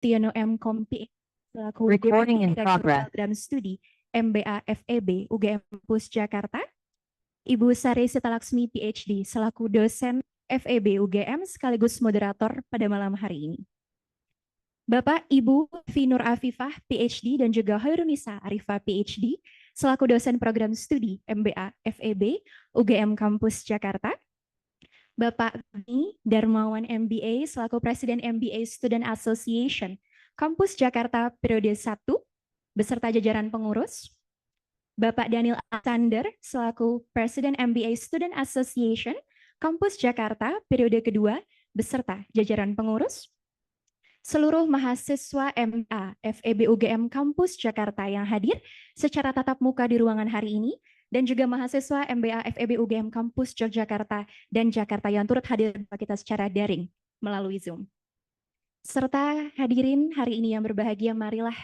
Tiono M. Kompi selaku Recording in Deputi Direktur progress. Program Studi MBA FEB UGM Kampus Jakarta, Ibu Sari Sitalaksmi PhD selaku dosen FEB UGM sekaligus moderator pada malam hari ini. Bapak Ibu Finur Afifah PhD dan juga Hoirunisa Arifah PhD selaku dosen program studi MBA FEB UGM Kampus Jakarta. Bapak Dani Darmawan MBA selaku Presiden MBA Student Association Kampus Jakarta periode 1 beserta jajaran pengurus. Bapak Daniel Alexander selaku Presiden MBA Student Association Kampus Jakarta periode kedua beserta jajaran pengurus. Seluruh mahasiswa MA FEB UGM Kampus Jakarta yang hadir secara tatap muka di ruangan hari ini dan juga mahasiswa MBA FEB UGM Kampus Yogyakarta dan Jakarta yang turut hadir bersama kita secara daring melalui Zoom. Serta hadirin hari ini yang berbahagia, marilah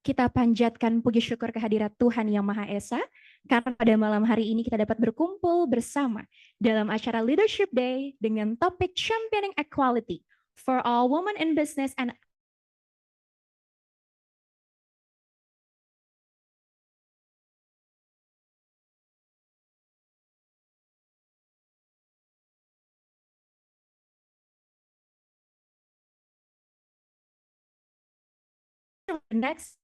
kita panjatkan puji syukur kehadirat Tuhan Yang Maha Esa karena pada malam hari ini kita dapat berkumpul bersama dalam acara Leadership Day dengan topik Championing Equality for all women in business and next.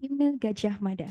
Himne Gajah Mada.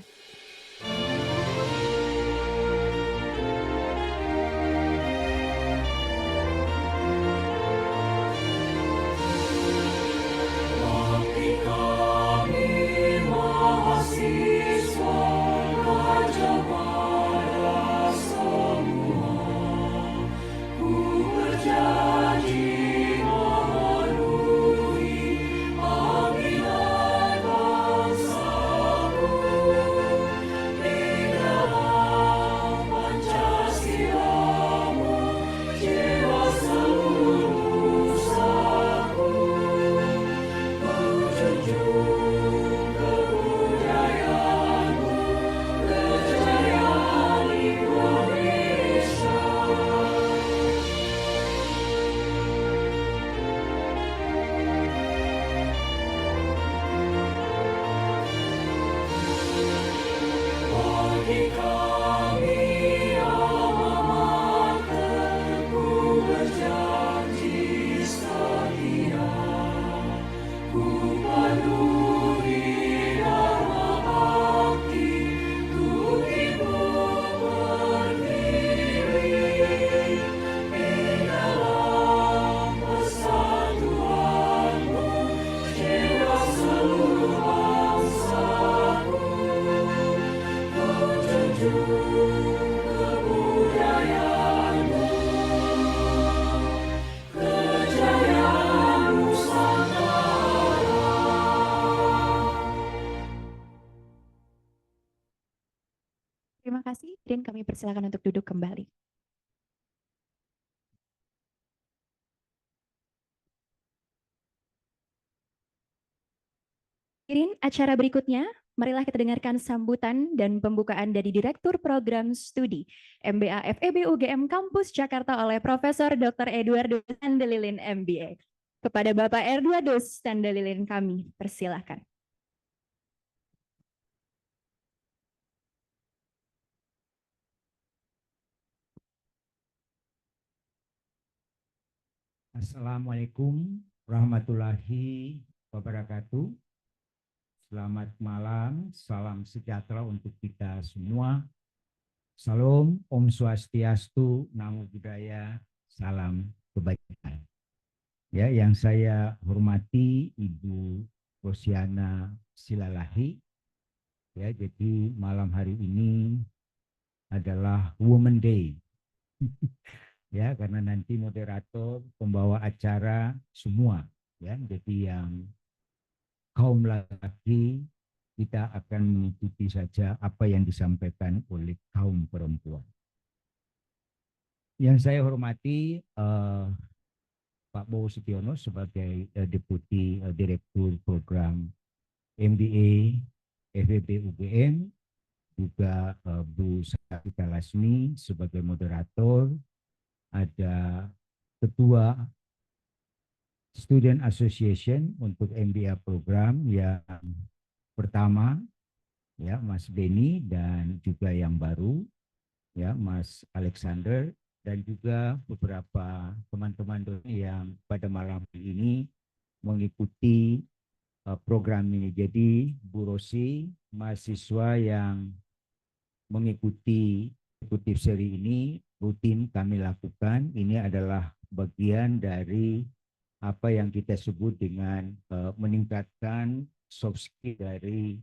Kami persilakan untuk duduk kembali. Hadirin, acara berikutnya, marilah kita dengarkan sambutan dan pembukaan dari Direktur Program Studi MBA FEB UGM Kampus Jakarta oleh Profesor Dr. Eduardo Standelilin MBA. Kepada Bapak Eduardo Standelilin kami persilahkan. Assalamualaikum warahmatullahi wabarakatuh. Selamat malam, salam sejahtera untuk kita semua. Salam, Om Swastiastu, Namo Buddhaya, salam kebaikan. Ya, yang saya hormati Ibu Rosiana Silalahi. Ya, jadi malam hari ini adalah Women Day. Ya, karena nanti moderator, pembawa acara semua, ya, jadi yang kaum laki kita akan mengikuti saja apa yang disampaikan oleh kaum perempuan. Yang saya hormati Pak Bowo Sutiono sebagai Deputi Direktur Program MBA FEB UGM, juga Bu Sakita Lasmi sebagai moderator, ada Ketua Student Association untuk MBA program yang pertama, ya Mas Beni, dan juga yang baru, ya Mas Alexander, dan juga beberapa teman-teman yang pada malam ini mengikuti program ini. Jadi Bu Rosi, mahasiswa yang mengikuti eksekutif seri ini rutin kami lakukan. Ini adalah bagian dari apa yang kita sebut dengan meningkatkan soft skill dari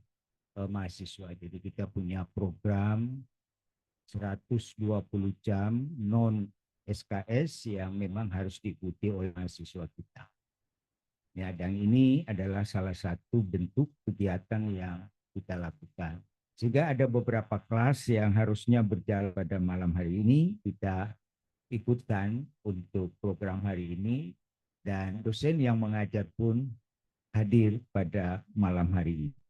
mahasiswa. Jadi kita punya program 120 jam non SKS yang memang harus diikuti oleh mahasiswa kita. Ya, dan ini adalah salah satu bentuk kegiatan yang kita lakukan. Sehingga ada beberapa kelas yang harusnya berjalan pada malam hari ini, kita ikutan untuk program hari ini, dan dosen yang mengajar pun hadir pada malam hari ini.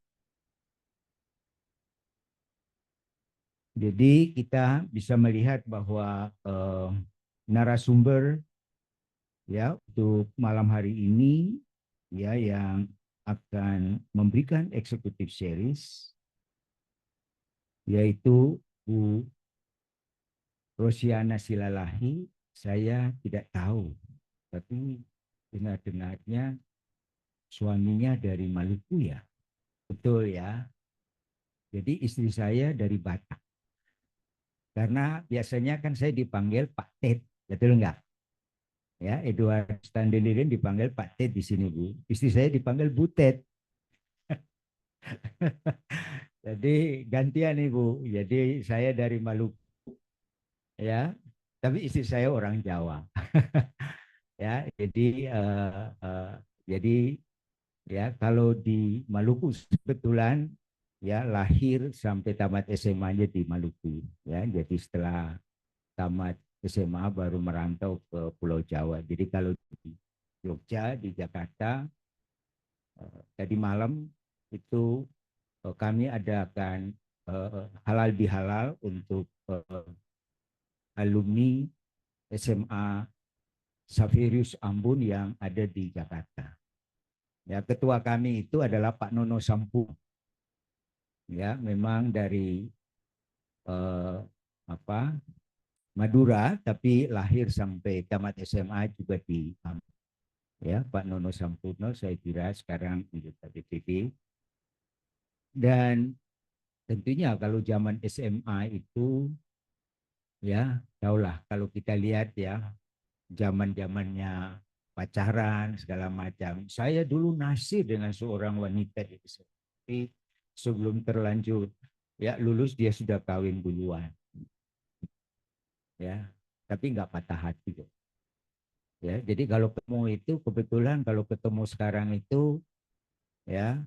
Jadi kita bisa melihat bahwa narasumber ya untuk malam hari ini ya yang akan memberikan eksekutif series yaitu Bu Rosiana Silalahi. Saya tidak tahu, tapi dengar-dengarnya suaminya dari Maluku ya. Betul ya. Jadi istri saya dari Batak. Karena biasanya kan saya dipanggil Pak Ted, betul enggak? Ya, Edward Standelirin dipanggil Pak Ted di sini, Bu. Istri saya dipanggil Bu Ted. Jadi gantian nih, Bu. Jadi saya dari Maluku ya, tapi istri saya orang Jawa. Ya, jadi ya kalau di Maluku kebetulan ya lahir sampai tamat SMA-nya di Maluku ya. Jadi setelah tamat SMA baru merantau ke Pulau Jawa. Jadi kalau di Jogja, di Jakarta, tadi malam itu kami adakan halal bihalal untuk alumni SMA Saverius Ambon yang ada di Jakarta. Ya, ketua kami itu adalah Pak Nono Sampu. Ya, memang dari Madura, tapi lahir sampai tamat SMA juga di ya Pak Nono Sampurno, saya kira sekarang anggota DPD. Dan tentunya kalau zaman SMA itu ya tahulah kalau kita lihat ya zaman-zamannya pacaran segala macam. Saya dulu naksir dengan seorang wanita di SMP, sebelum terlanjur ya lulus dia sudah kawin duluan. Ya, tapi nggak patah hati kok. Ya, jadi kalau ketemu itu kebetulan kalau ketemu sekarang itu ya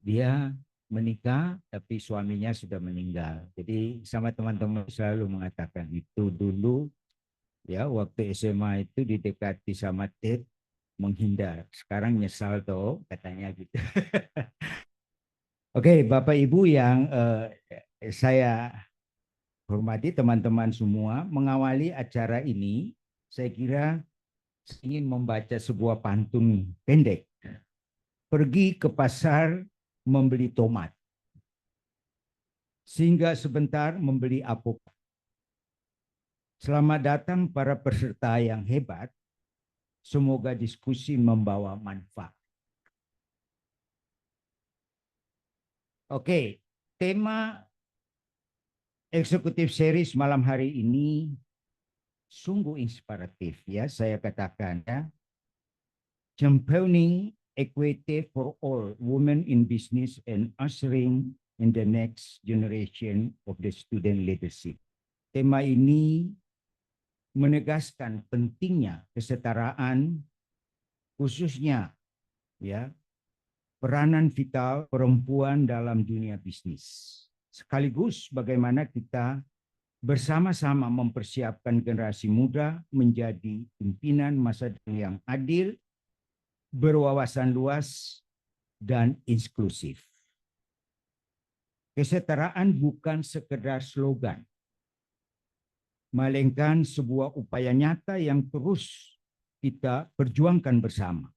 dia menikah tapi suaminya sudah meninggal. Jadi sama teman-teman selalu mengatakan itu dulu ya waktu SMA itu didekati sama Ted menghindar. Sekarang nyesal tuh katanya gitu. Oke, Bapak Ibu yang saya hormati teman-teman semua, mengawali acara ini saya kira ingin membaca sebuah pantun pendek. Pergi ke pasar membeli tomat. Singgah sebentar membeli alpukat. Selamat datang para peserta yang hebat. Semoga diskusi membawa manfaat. Oke, tema eksekutif series malam hari ini sungguh inspiratif ya, saya katakan ya. Championing equity for all women in business and ushering in the next generation of the student leadership. Tema ini menegaskan pentingnya kesetaraan, khususnya ya peranan vital perempuan dalam dunia bisnis. Sekaligus bagaimana kita bersama-sama mempersiapkan generasi muda menjadi pimpinan masa depan yang adil, berwawasan luas, dan inklusif. Kesetaraan bukan sekedar slogan, melainkan sebuah upaya nyata yang terus kita perjuangkan bersama.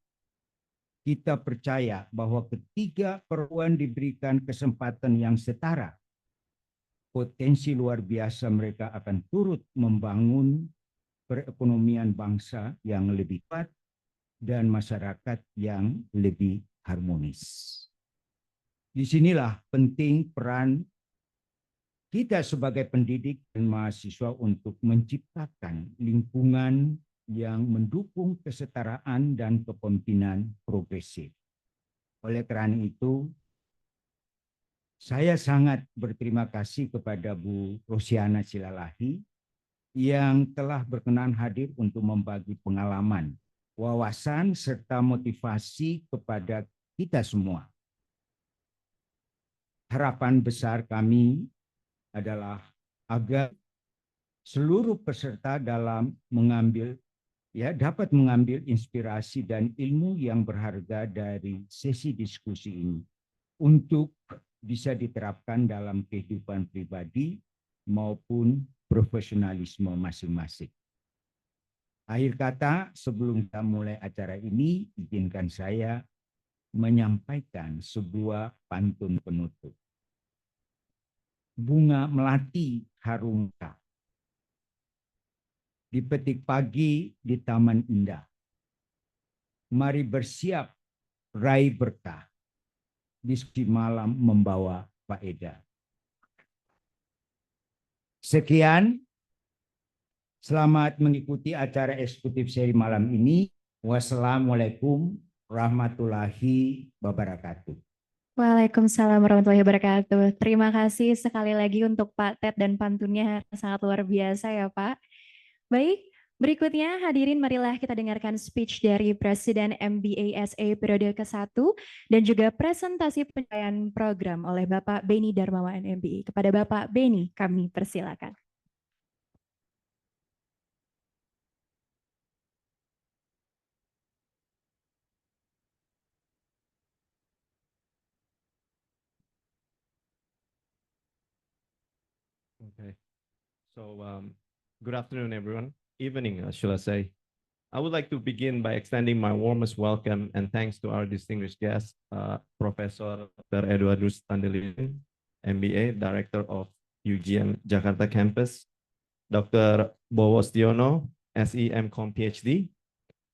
Kita percaya bahwa ketika perempuan diberikan kesempatan yang setara, potensi luar biasa mereka akan turut membangun perekonomian bangsa yang lebih kuat dan masyarakat yang lebih harmonis. Disinilah penting peran kita sebagai pendidik dan mahasiswa untuk menciptakan lingkungan yang mendukung kesetaraan dan kepemimpinan progresif. Oleh karena itu, saya sangat berterima kasih kepada Bu Rosiana Silalahi yang telah berkenan hadir untuk membagi pengalaman, wawasan, serta motivasi kepada kita semua. Harapan besar kami adalah agar seluruh peserta dapat mengambil inspirasi dan ilmu yang berharga dari sesi diskusi ini untuk bisa diterapkan dalam kehidupan pribadi maupun profesionalisme masing-masing. Akhir kata, sebelum kita mulai acara ini, izinkan saya menyampaikan sebuah pantun penutup. Bunga melati harum mekar, dipetik pagi di taman indah. Mari bersiap raih berkah, diskusi malam membawa faedah. Sekian, selamat mengikuti acara eksekutif seri malam ini. Wassalamualaikum warahmatullahi wabarakatuh. Waalaikumsalam warahmatullahi wabarakatuh. Terima kasih sekali lagi untuk Pak Ted dan pantunnya sangat luar biasa ya Pak. Baik, berikutnya hadirin marilah kita dengarkan speech dari Presiden MBASA periode ke-1 dan juga presentasi pencapaian program oleh Bapak Beni Darmawan MBA. Kepada Bapak Beni kami persilakan. Okay, so good afternoon, everyone. Evening, should I say. I would like to begin by extending my warmest welcome and thanks to our distinguished guest, Professor Dr. Eduardus Tandelin, MBA, Director of UGM Jakarta Campus, Dr. Bowo Stiono, SEMCom PhD,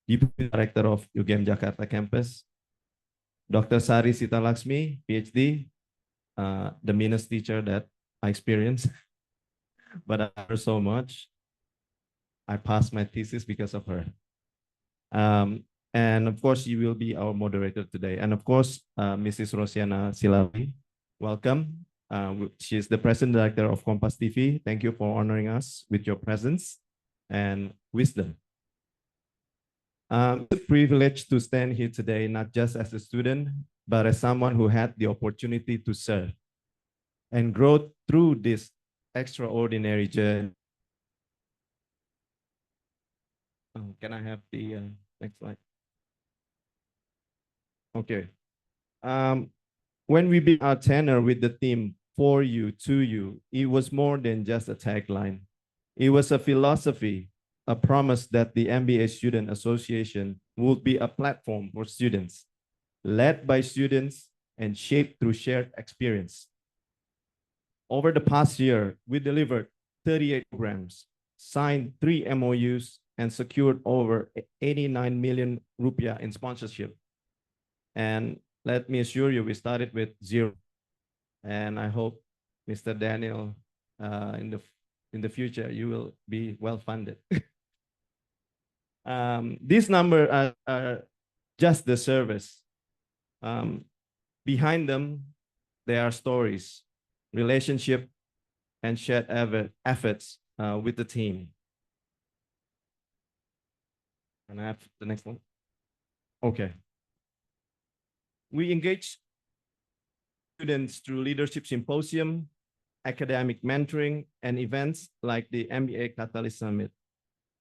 Deputy Director of UGM Jakarta Campus, Dr. Sari Sitalaxmi, PhD, the meanest teacher that I experienced, but I love her so much. I passed my thesis because of her. And of course, you will be our moderator today. And of course, Mrs. Rosiana Silalahi, welcome. She is the President Director of Kompas TV. Thank you for honoring us with your presence and wisdom. It's a privilege to stand here today, not just as a student, but as someone who had the opportunity to serve and grow through this extraordinary journey. Can I have the next slide? Okay. When we began our tenure with the theme "For You, to You," it was more than just a tagline. It was a philosophy, a promise that the MBA Student Association would be a platform for students, led by students and shaped through shared experience. Over the past year, we delivered 38 programs, signed 3 MOUs, and secured over 89 million rupiah in sponsorship. And let me assure you, we started with 0. And I hope, Mr. Daniel, in the future, you will be well funded. These numbers are just the service. Behind them, there are stories, relationship, and shared efforts with the team. Can I have the next one? Okay. We engage students through leadership symposium, academic mentoring, and events like the MBA Catalyst Summit,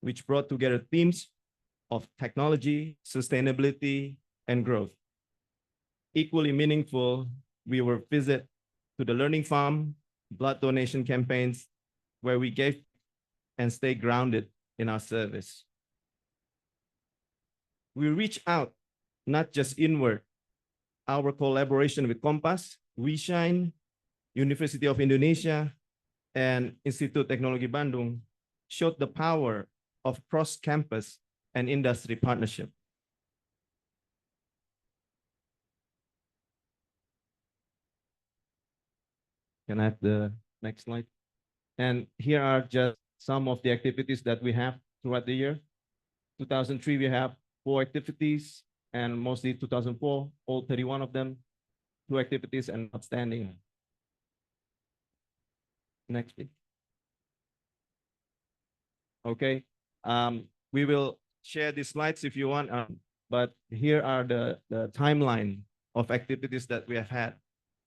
which brought together themes of technology, sustainability, and growth. Equally meaningful, we were visit to the Learning Farm, blood donation campaigns, where we gave and stay grounded in our service. We reach out, not just inward. Our collaboration with Kompas, WeShine, University of Indonesia, and Institut Teknologi Bandung showed the power of cross-campus and industry partnership. Can I have the next slide? And here are just some of the activities that we have throughout the year. 2003, we have 4 activities, and mostly 2004, all 31 of them, 2 activities and outstanding. Next, please. Okay, we will share these slides if you want, but here are the timeline of activities that we have had,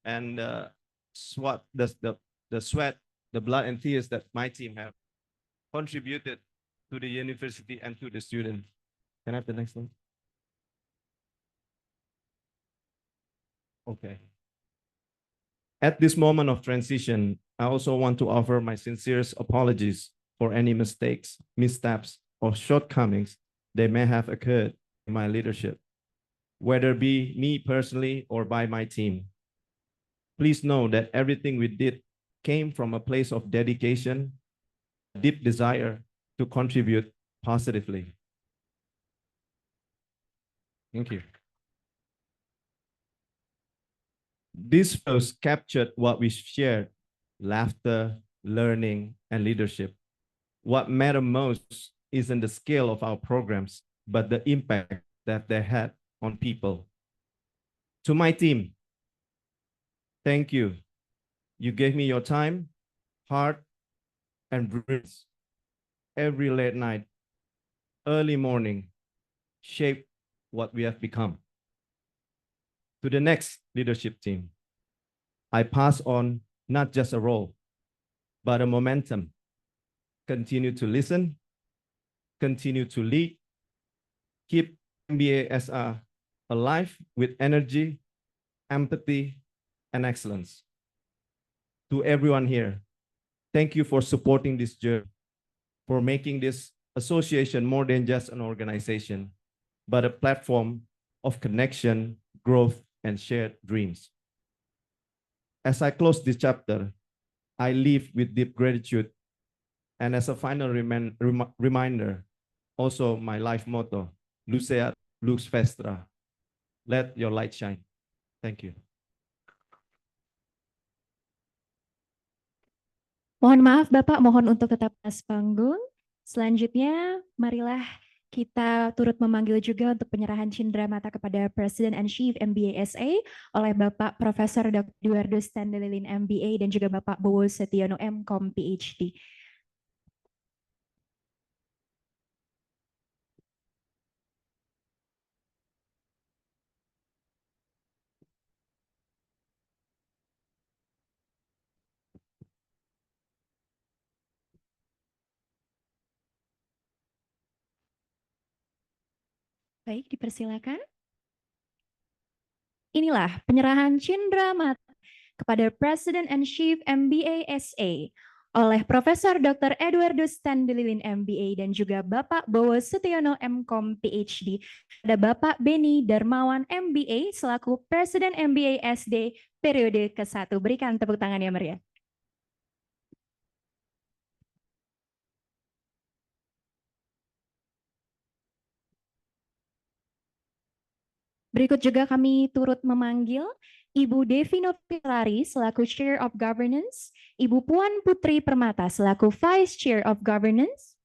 and the sweat, the blood and tears that my team have contributed to the university and to the students. Can I have the next one? Okay. At this moment of transition, I also want to offer my sincerest apologies for any mistakes, missteps, or shortcomings that may have occurred in my leadership, whether it be me personally or by my team. Please know that everything we did came from a place of dedication, deep desire to contribute positively. Thank you. This post captured what we shared: laughter, learning, and leadership. What mattered most isn't the scale of our programs, but the impact that they had on people. To my team, thank you. You gave me your time, heart, and brains. Every late night, early morning, shaped what we have become. To the next leadership team, I pass on not just a role, but a momentum. Continue to listen, continue to lead, keep MBA SR alive with energy, empathy, and excellence. To everyone here, thank you for supporting this journey, for making this association more than just an organization, but a platform of connection, growth, and shared dreams. As I close this chapter, I leave with deep gratitude, and as a final reminder, also my life motto, Luceat Lux Vestra, let your light shine. Thank you. Mohon maaf Bapak, mohon untuk tetap atas panggung. Selanjutnya, marilah kita turut memanggil juga untuk penyerahan cindera mata kepada President and Chief MBA SA oleh Bapak Profesor Dr. Eduardo Stanlilin MBA dan juga Bapak Bowo Setiono MCom PhD. Baik, dipersilakan. Inilah penyerahan Cindra Mat kepada President and Chief MBA SA oleh Profesor Dr. Edwardus Standelilin MBA dan juga Bapak Bowo Setiono MCom PhD pada Bapak Beni Darmawan MBA selaku Presiden MBA SD periode ke-1. Berikan tepuk tangan yang meriah. Berikut juga kami turut memanggil Ibu Devi Novilari selaku Chair of Governance, Ibu Puan Putri Permata selaku Vice Chair of Governance,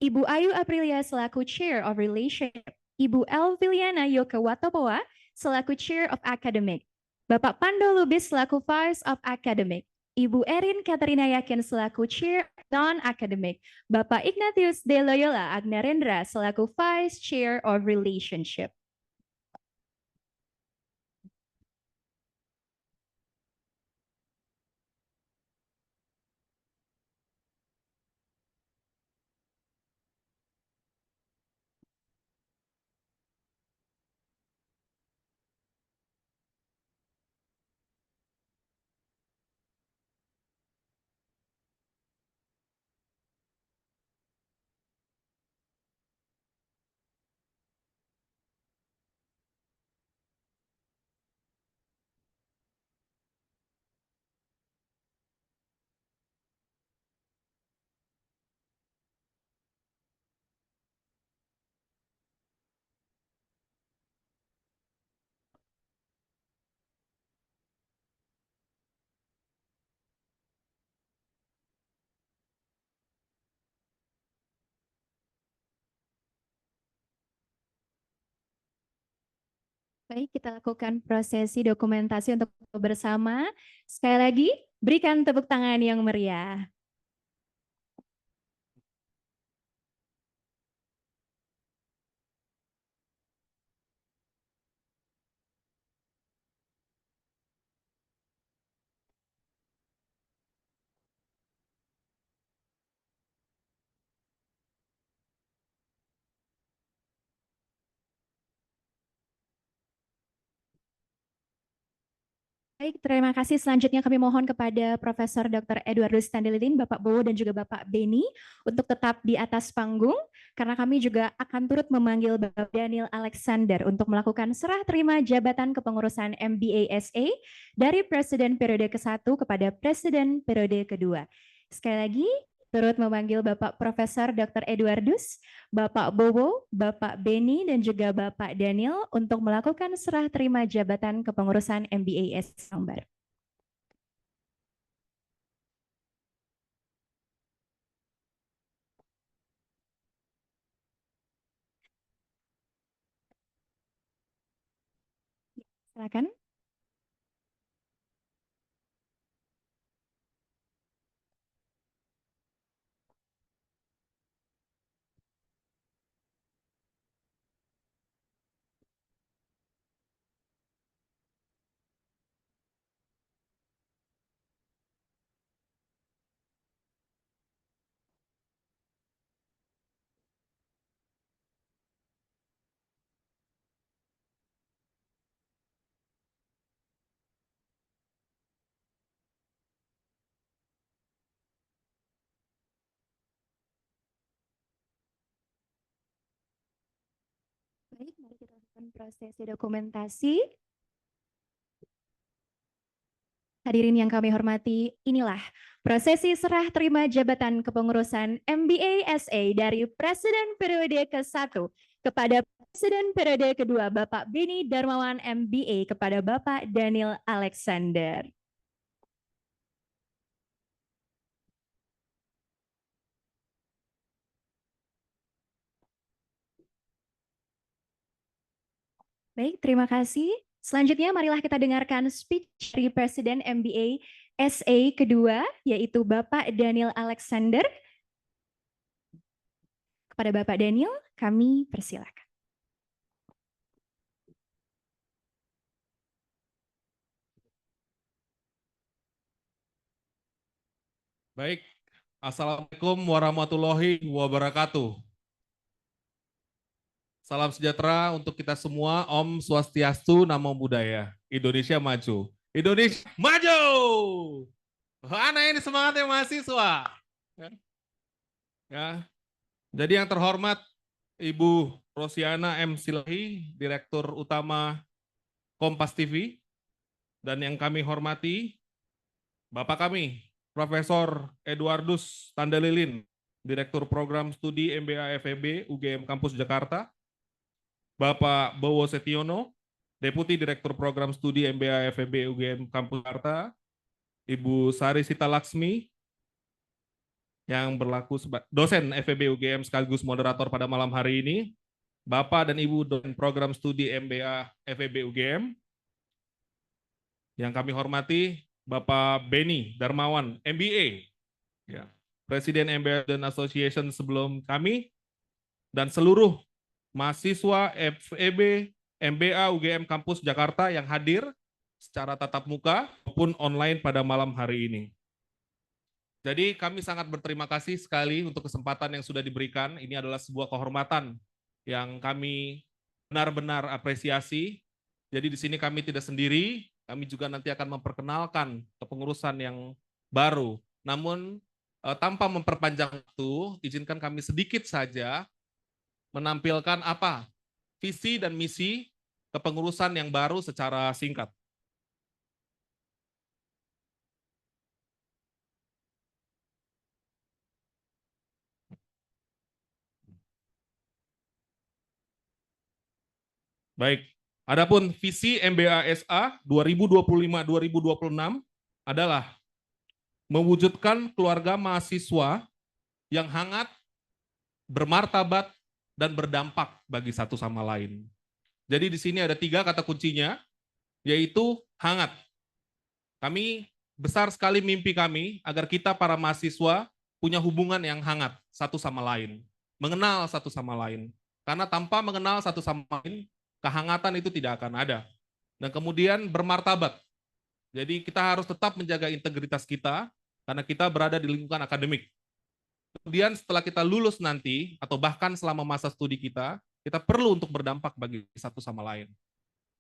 Ibu Ayu Aprilia selaku Chair of Relationship, Ibu Elviliana Yoke Watopoa selaku Chair of Academic, Bapak Pando Lubis selaku Vice of Academic, Ibu Erin Katerina Yakin selaku Chair Non-Academic, Bapak Ignatius De Loyola Agnarendra selaku Vice Chair of Relationship. Baik, kita lakukan prosesi dokumentasi untuk bersama. Sekali lagi, berikan tepuk tangan yang meriah. Baik, terima kasih. Selanjutnya kami mohon kepada Profesor Dr. Edwardus Standelilin, Bapak Bowo dan juga Bapak Beni untuk tetap di atas panggung karena kami juga akan turut memanggil Bapak Daniel Alexander untuk melakukan serah terima jabatan kepengurusan MBA SA dari Presiden periode ke-1 kepada Presiden periode kedua. Sekali lagi, turut memanggil Bapak Profesor Dr. Edwardus, Bapak Bowo, Bapak Beni, dan juga Bapak Daniel untuk melakukan serah terima jabatan kepengurusan MBA Sumbar. Silakan. Baik, mari kita lakukan prosesi dokumentasi. Hadirin yang kami hormati, inilah prosesi serah terima jabatan kepengurusan MBA SA dari Presiden periode ke-1 kepada Presiden periode kedua Bapak Beni Darmawan MBA kepada Bapak Daniel Alexander. Baik, terima kasih. Selanjutnya marilah kita dengarkan speech dari Presiden MBA SA kedua, yaitu Bapak Daniel Alexander. Kepada Bapak Daniel, kami persilakan. Baik, Assalamualaikum warahmatullahi wabarakatuh. Salam sejahtera untuk kita semua. Om Swastiastu, Namo Buddhaya. Indonesia maju. Indonesia maju. Mana ini semangatnya mahasiswa? Ya. Jadi yang terhormat Ibu Rosiana M. Silahi, Direktur Utama Kompas TV. Dan yang kami hormati Bapak kami, Profesor Eduardus Tandalilin, Direktur Program Studi MBA FEB UGM Kampus Jakarta. Bapak Bowo Setiono, Deputi Direktur Program Studi MBA FEB UGM Kampus Jakarta, Ibu Sari Sita Laksmi, yang berlaku sebagai dosen FEB UGM sekaligus moderator pada malam hari ini, Bapak dan Ibu dosen Program Studi MBA FEB UGM, yang kami hormati Bapak Beni Darmawan, MBA, ya, Presiden MBA dan Association sebelum kami, dan seluruh mahasiswa FEB MBA UGM Kampus Jakarta yang hadir secara tatap muka maupun online pada malam hari ini. Jadi kami sangat berterima kasih sekali untuk kesempatan yang sudah diberikan. Ini adalah sebuah kehormatan yang kami benar-benar apresiasi. Jadi di sini kami tidak sendiri, kami juga nanti akan memperkenalkan kepengurusan yang baru. Namun tanpa memperpanjang waktu, izinkan kami sedikit saja menampilkan apa visi dan misi kepengurusan yang baru secara singkat. Baik, adapun visi MBA-SA 2025-2026 adalah mewujudkan keluarga mahasiswa yang hangat, bermartabat, dan berdampak bagi satu sama lain. Jadi di sini ada 3 kata kuncinya, yaitu hangat. Kami besar sekali mimpi kami agar kita para mahasiswa punya hubungan yang hangat satu sama lain, mengenal satu sama lain. Karena tanpa mengenal satu sama lain, kehangatan itu tidak akan ada. Dan kemudian bermartabat. Jadi kita harus tetap menjaga integritas kita karena kita berada di lingkungan akademik. Kemudian setelah kita lulus nanti, atau bahkan selama masa studi kita perlu untuk berdampak bagi satu sama lain.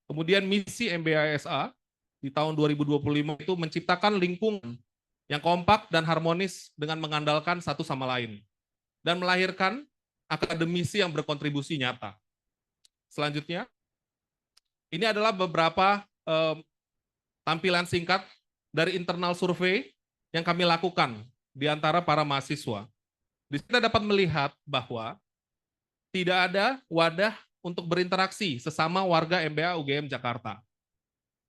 Kemudian misi MBA-SA di tahun 2025 itu menciptakan lingkungan yang kompak dan harmonis dengan mengandalkan satu sama lain. Dan melahirkan akademisi yang berkontribusi nyata. Selanjutnya, ini adalah beberapa tampilan singkat dari internal survei yang kami lakukan di antara para mahasiswa. Di sini kita dapat melihat bahwa tidak ada wadah untuk berinteraksi sesama warga MBA UGM Jakarta.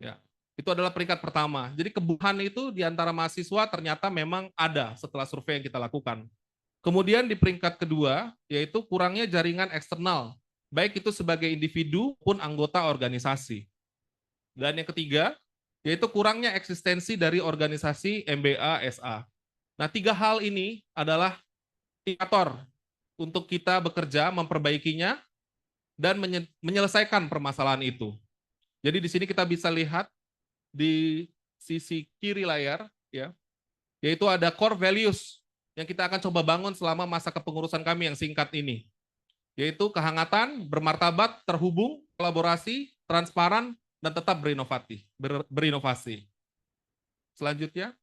Ya, itu adalah peringkat pertama. Jadi kebutuhan itu di antara mahasiswa ternyata memang ada setelah survei yang kita lakukan. Kemudian di peringkat kedua, yaitu kurangnya jaringan eksternal, baik itu sebagai individu maupun anggota organisasi. Dan yang ketiga, yaitu kurangnya eksistensi dari organisasi MBA-SA. Nah, 3 hal ini adalah indikator untuk kita bekerja, memperbaikinya, dan menyelesaikan permasalahan itu. Jadi di sini kita bisa lihat di sisi kiri layar, ya, yaitu ada core values yang kita akan coba bangun selama masa kepengurusan kami yang singkat ini, yaitu kehangatan, bermartabat, terhubung, kolaborasi, transparan, dan tetap berinovasi. Selanjutnya,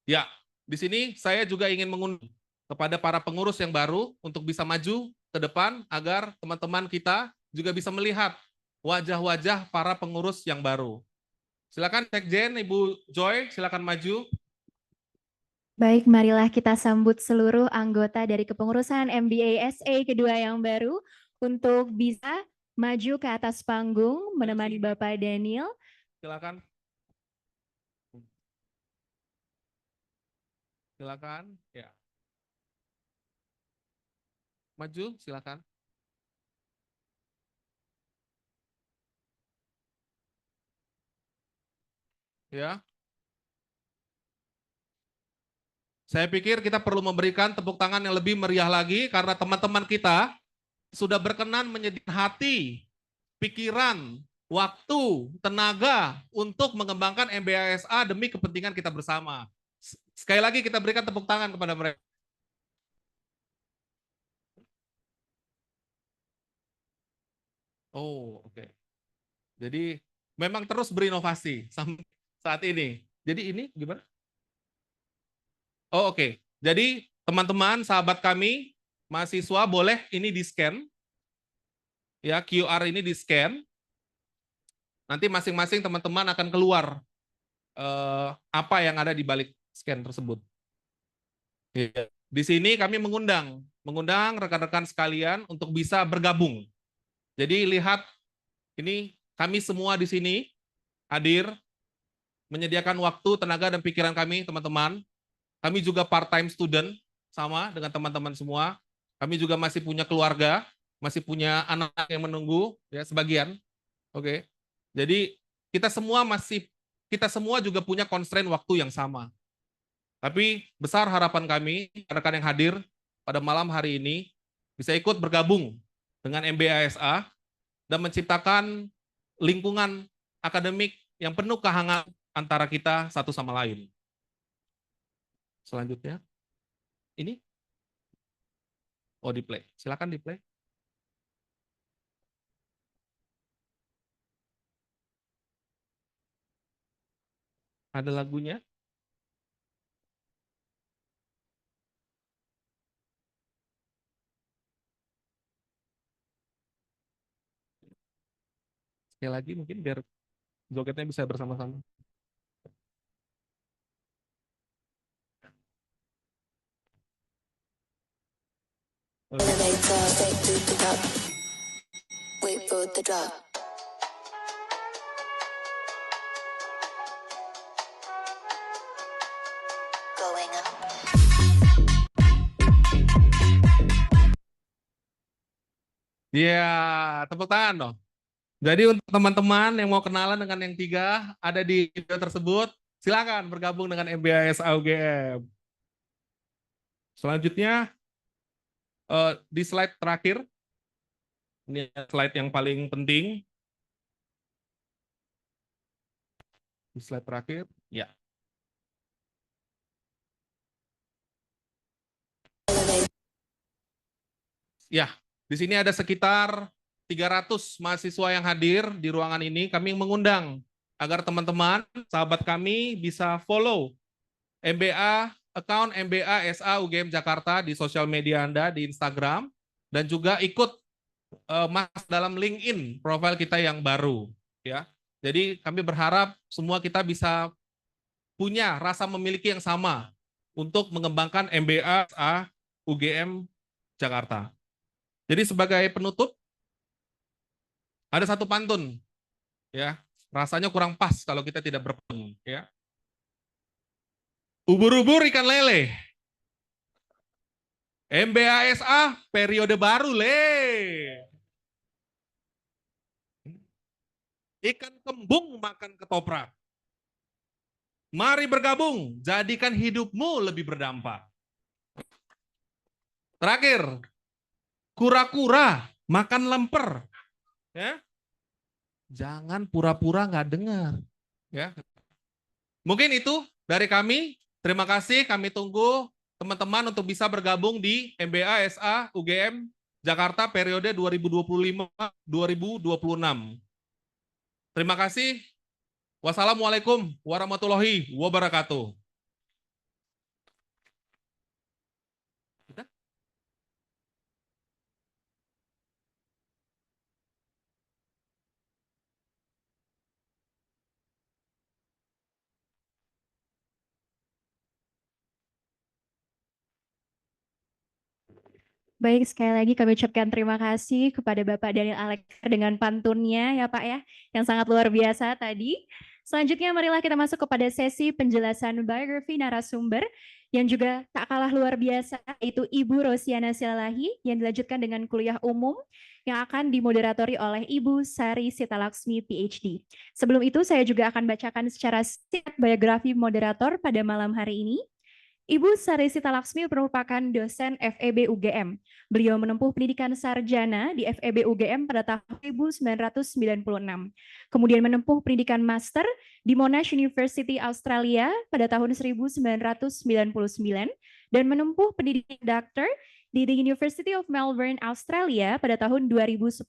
ya, di sini saya juga ingin mengundang kepada para pengurus yang baru untuk bisa maju ke depan agar teman-teman kita juga bisa melihat wajah-wajah para pengurus yang baru. Silakan Sekjen Ibu Joy, silakan maju. Baik, marilah kita sambut seluruh anggota dari kepengurusan MBA-SA kedua yang baru untuk bisa maju ke atas panggung menemani Bapak Daniel. Silakan. Silakan, ya. Maju, silakan. Ya. Saya pikir kita perlu memberikan tepuk tangan yang lebih meriah lagi karena teman-teman kita sudah berkenan menyediakan hati, pikiran, waktu, tenaga untuk mengembangkan MBA-SA demi kepentingan kita bersama. Sekali lagi kita berikan tepuk tangan kepada mereka. Oh, oke. Jadi memang terus berinovasi sampai saat ini. Jadi ini gimana? Oh, oke. Jadi teman-teman, sahabat kami, mahasiswa boleh ini di-scan. Ya, QR ini di-scan. Nanti masing-masing teman-teman akan keluar apa yang ada di balik scan tersebut. Ya. Di sini kami mengundang rekan-rekan sekalian untuk bisa bergabung. Jadi lihat ini kami semua di sini hadir menyediakan waktu, tenaga dan pikiran kami, teman-teman. Kami juga part-time student sama dengan teman-teman semua. Kami juga masih punya keluarga, masih punya anak yang menunggu ya sebagian. Oke. Jadi kita semua juga punya constraint waktu yang sama. Tapi besar harapan kami, rekan yang hadir pada malam hari ini, bisa ikut bergabung dengan MBASA dan menciptakan lingkungan akademik yang penuh kehangatan antara kita satu sama lain. Selanjutnya, ini. Oh, di play. Silakan di play. Ada lagunya. Sekali lagi mungkin biar jogetnya bisa bersama-sama. Elevator, take to the top. Wait for the drop. Going up. Iya, tepuk tangan dong. Jadi untuk teman-teman yang mau kenalan dengan yang tiga ada di video tersebut, silakan bergabung dengan MBASA UGM. Selanjutnya di slide terakhir, ini slide yang paling penting. Di slide terakhir, ya. Ya, di sini ada sekitar 300 mahasiswa yang hadir di ruangan ini. Kami mengundang agar teman-teman, sahabat kami bisa follow MBA, account MBASA UGM Jakarta di sosial media Anda, di Instagram, dan juga ikut masuk dalam LinkedIn profil kita yang baru. Ya, jadi kami berharap semua kita bisa punya rasa memiliki yang sama untuk mengembangkan MBASA UGM Jakarta. Jadi sebagai penutup, ada satu pantun, ya rasanya kurang pas kalau kita tidak berpantun, ya. Ubur-ubur ikan lele, MBASA periode baru le. Ikan kembung makan ketoprak. Mari bergabung, jadikan hidupmu lebih berdampak. Terakhir, kura-kura makan lemper. Ya. Jangan pura-pura nggak dengar. Ya. Mungkin itu dari kami. Terima kasih, kami tunggu teman-teman untuk bisa bergabung di MBASA UGM Jakarta periode 2025-2026. Terima kasih. Wassalamualaikum warahmatullahi wabarakatuh. Baik, sekali lagi kami ucapkan terima kasih kepada Bapak Daniel Alex dengan pantunnya ya Pak ya, yang sangat luar biasa tadi. Selanjutnya marilah kita masuk kepada sesi penjelasan biografi narasumber yang juga tak kalah luar biasa, yaitu Ibu Rosiana Silalahi yang dilanjutkan dengan kuliah umum yang akan dimoderatori oleh Ibu Sari Sitalaksmi PhD. Sebelum itu saya juga akan bacakan secara singkat biografi moderator pada malam hari ini. Ibu Sari Sitalaksmi merupakan dosen FEB UGM. Beliau menempuh pendidikan sarjana di FEB UGM pada tahun 1996. Kemudian menempuh pendidikan master di Monash University Australia pada tahun 1999 dan menempuh pendidikan doktor di The University of Melbourne Australia pada tahun 2010.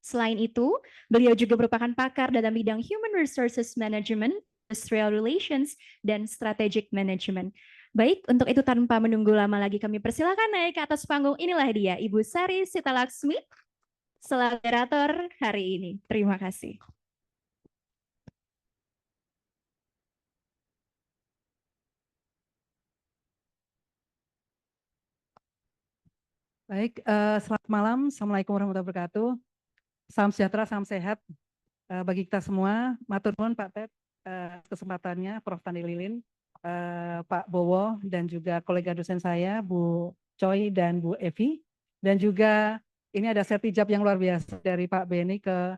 Selain itu, beliau juga merupakan pakar dalam bidang Human Resources Management, Industrial Relations, dan Strategic Management. Baik, untuk itu tanpa menunggu lama lagi kami persilakan naik ke atas panggung. Inilah dia Ibu Sari Sitalaksmi, selaku moderator hari ini. Terima kasih. Baik, selamat malam. Assalamualaikum warahmatullahi wabarakatuh. Salam sejahtera, salam sehat bagi kita semua. Matur nuwun Pak Ted, kesempatannya Prof. Tani Lilin, Pak Bowo, dan juga kolega dosen saya, Bu Choi dan Bu Evi. Dan juga ini ada sertijab yang luar biasa dari Pak Beni ke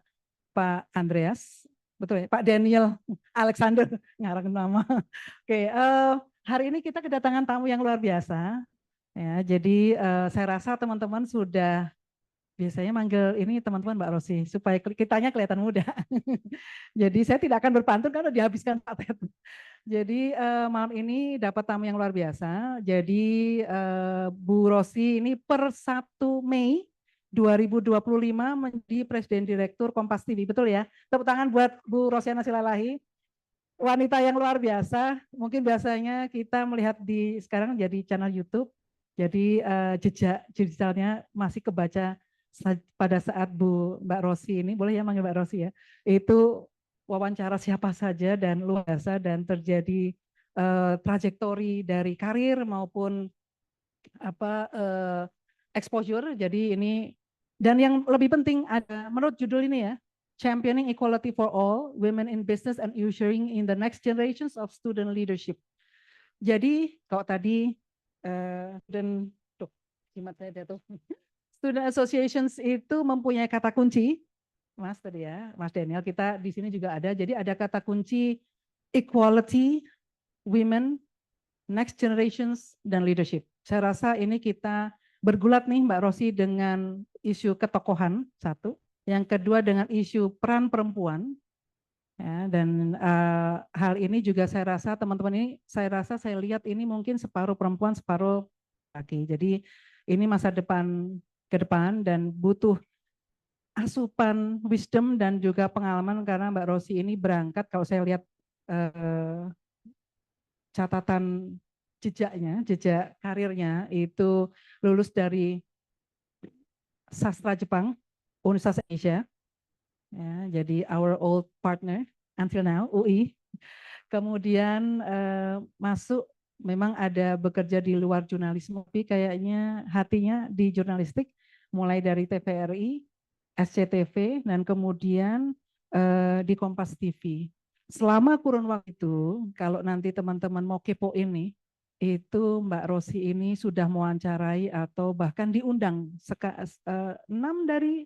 Pak Andreas. Betul ya, Pak Daniel Alexander, ngarang nama. Oke, hari ini kita kedatangan tamu yang luar biasa. Ya, jadi saya rasa teman-teman sudah biasanya manggil ini teman-teman Mbak Rosi supaya kitanya kelihatan muda. Jadi saya tidak akan berpantun karena dihabiskan Pak Ted. Jadi malam ini dapat tamu yang luar biasa. Jadi Bu Rosi ini per 1 Mei 2025 menjadi Presiden Direktur Kompas TV, betul ya? Tepuk tangan buat Bu Rosiana Silalahi. Wanita yang luar biasa. Mungkin biasanya kita melihat di sekarang jadi channel YouTube. Jadi jejak digitalnya masih kebaca pada saat Mbak Rosi ini, boleh ya manggil Mbak Rosi ya, itu wawancara siapa saja dan luar biasa dan terjadi trajektori dari karir maupun exposure. Jadi ini, dan yang lebih penting ada menurut judul ini ya, Championing Equality for All, Women in Business and Ushering in the Next Generations of Student Leadership. Jadi kalau tadi dan tuh jimat saya dia tuh Student Associations itu mempunyai kata kunci, Mas tadi ya, Mas Daniel, kita di sini juga ada. Jadi ada kata kunci equality, women, next generations, dan leadership. Saya rasa ini kita bergulat nih Mbak Rosi dengan isu ketokohan satu, yang kedua dengan isu peran perempuan. Ya, dan hal ini juga saya rasa teman-teman ini, saya lihat ini mungkin separuh perempuan, separuh laki. Jadi ini masa depan ke depan dan butuh asupan wisdom dan juga pengalaman karena Mbak Rosi ini berangkat, kalau saya lihat catatan jejaknya, jejak karirnya itu lulus dari sastra Jepang, Universitas Indonesia. Ya, jadi our old partner until now, UI. Kemudian masuk, memang ada bekerja di luar jurnalisme, tapi kayaknya hatinya di jurnalistik, mulai dari TVRI, SCTV, dan kemudian di Kompas TV. Selama kurun waktu itu, kalau nanti teman-teman mau kepo ini, itu Mbak Rosi ini sudah mewawancarai atau bahkan diundang 6 dari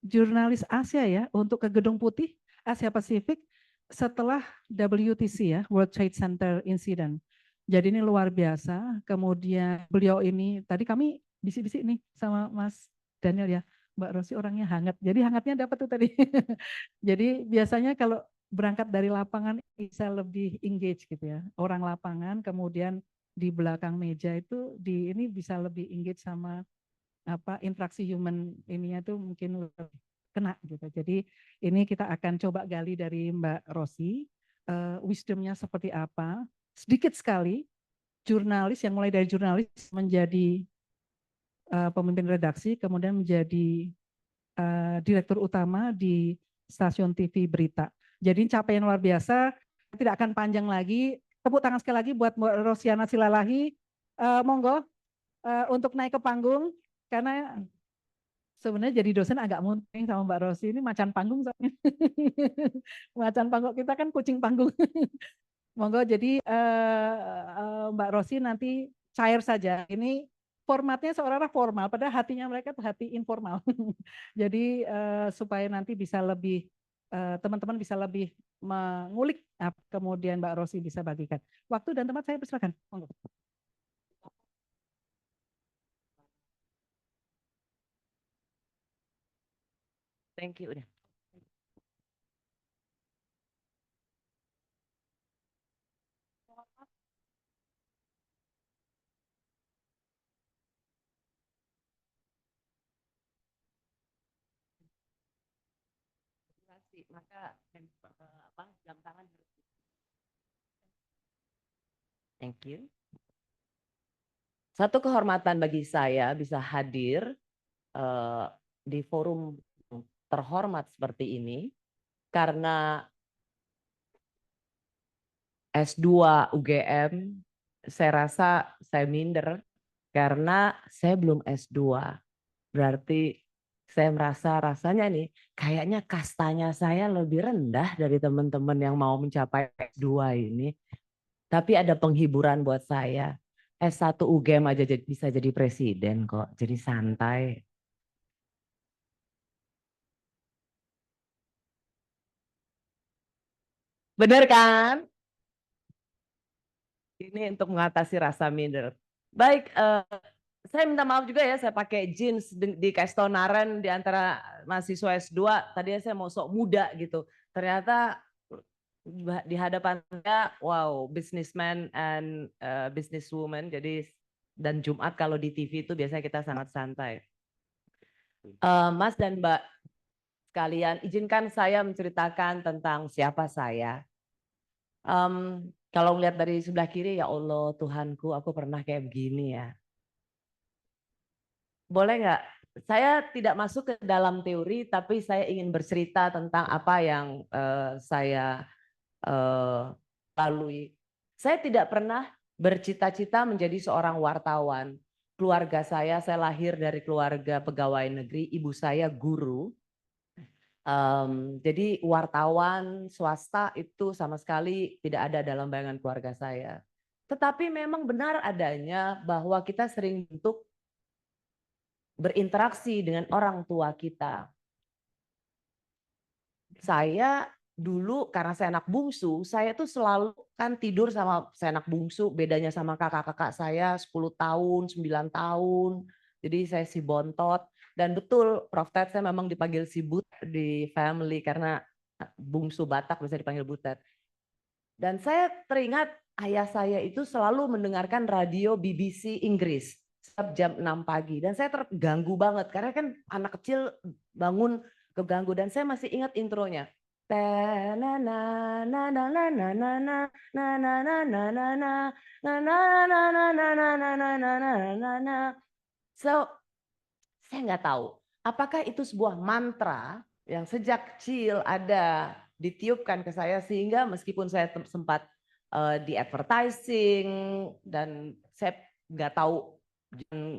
jurnalis Asia ya untuk ke Gedung Putih Asia Pasifik setelah WTC ya, World Trade Center Incident. Jadi ini luar biasa. Kemudian beliau ini tadi kami bisik-bisik nih sama Mas Daniel ya, Mbak Rosi orangnya hangat. Jadi hangatnya dapat tuh tadi. Jadi biasanya kalau berangkat dari lapangan bisa lebih engage gitu ya. Orang lapangan kemudian di belakang meja itu ini bisa lebih engage sama interaksi human ininya tuh mungkin lebih kena gitu. Jadi ini kita akan coba gali dari Mbak Rosi, wisdomnya seperti apa. Sedikit sekali jurnalis yang mulai dari jurnalis menjadi pemimpin redaksi, kemudian menjadi direktur utama di stasiun TV berita. Jadi capaian luar biasa, tidak akan panjang lagi. Tepuk tangan sekali lagi buat Mbak Rosiana Silalahi. Monggo untuk naik ke panggung. Karena sebenarnya jadi dosen agak munting sama Mbak Rosi, ini macan panggung soalnya. Macan panggung, kita kan kucing panggung. Monggo, jadi Mbak Rosi nanti cair saja. Ini formatnya seolah-olah formal, padahal hatinya mereka tuh hati informal. Jadi supaya nanti bisa lebih, teman-teman bisa lebih mengulik, kemudian Mbak Rosi bisa bagikan. Waktu dan tempat saya persilakan. Monggo. Thank you. Maka jam tangan. Thank you. Satu kehormatan bagi saya bisa hadir di forum terhormat seperti ini karena S2 UGM saya rasa saya minder karena saya belum S2. Berarti saya merasa rasanya nih kayaknya kastanya saya lebih rendah dari teman-teman yang mau mencapai S2 ini. Tapi ada penghiburan buat saya. S1 UGM aja bisa jadi presiden kok, jadi santai. Bener kan? Ini untuk mengatasi rasa minder. Baik, saya minta maaf juga ya, saya pakai jeans di Kastonaren di antara mahasiswa S2. Tadinya saya mau sok muda gitu. Ternyata di hadapan saya, wow, businessman and businesswoman. Jadi dan Jumat kalau di TV itu biasanya kita sangat santai. Mas dan Mbak sekalian, izinkan saya menceritakan tentang siapa saya. Kalau melihat dari sebelah kiri, ya Allah Tuhanku, aku pernah kayak begini ya. Boleh nggak? Saya tidak masuk ke dalam teori, tapi saya ingin bercerita tentang apa yang saya lalui. Saya tidak pernah bercita-cita menjadi seorang wartawan. Keluarga saya lahir dari keluarga pegawai negeri, ibu saya guru. Jadi wartawan swasta itu sama sekali tidak ada dalam bayangan keluarga saya. Tetapi memang benar adanya bahwa kita sering untuk berinteraksi dengan orang tua kita. Saya dulu karena saya anak bungsu, saya tuh selalu kan tidur sama saya anak bungsu, bedanya sama kakak-kakak saya 10 tahun, 9 tahun. Jadi saya si bontot. Dan betul Prof. Ted saya memang dipanggil si But di family karena bungsu Batak bisa dipanggil Butet. Dan saya teringat ayah saya itu selalu mendengarkan radio BBC Inggris setiap jam 6 pagi. Dan saya terganggu banget karena kan anak kecil bangun keganggu. Dan saya masih ingat intronya. So saya nggak tahu apakah itu sebuah mantra yang sejak kecil ada ditiupkan ke saya sehingga meskipun saya sempat di advertising dan saya nggak tahu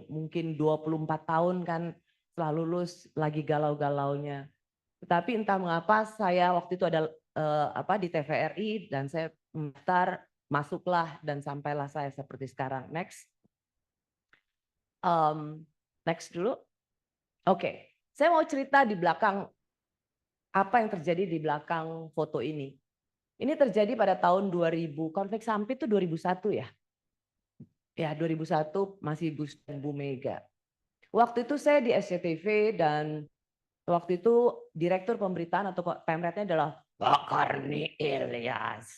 mungkin 24 tahun kan setelah lulus lagi galau-galaunya. Tetapi entah mengapa saya waktu itu ada di TVRI dan saya mendaftar, masuklah dan sampailah saya seperti sekarang. Next. Next dulu. Oke, saya mau cerita di belakang apa yang terjadi di belakang foto ini. Ini terjadi pada tahun 2000, konflik Sampit itu 2001 ya. Ya 2001 masih Gus dan Bu Mega. Waktu itu saya di SCTV dan waktu itu direktur pemberitaan atau pemretnya adalah Pak Karni Ilyas.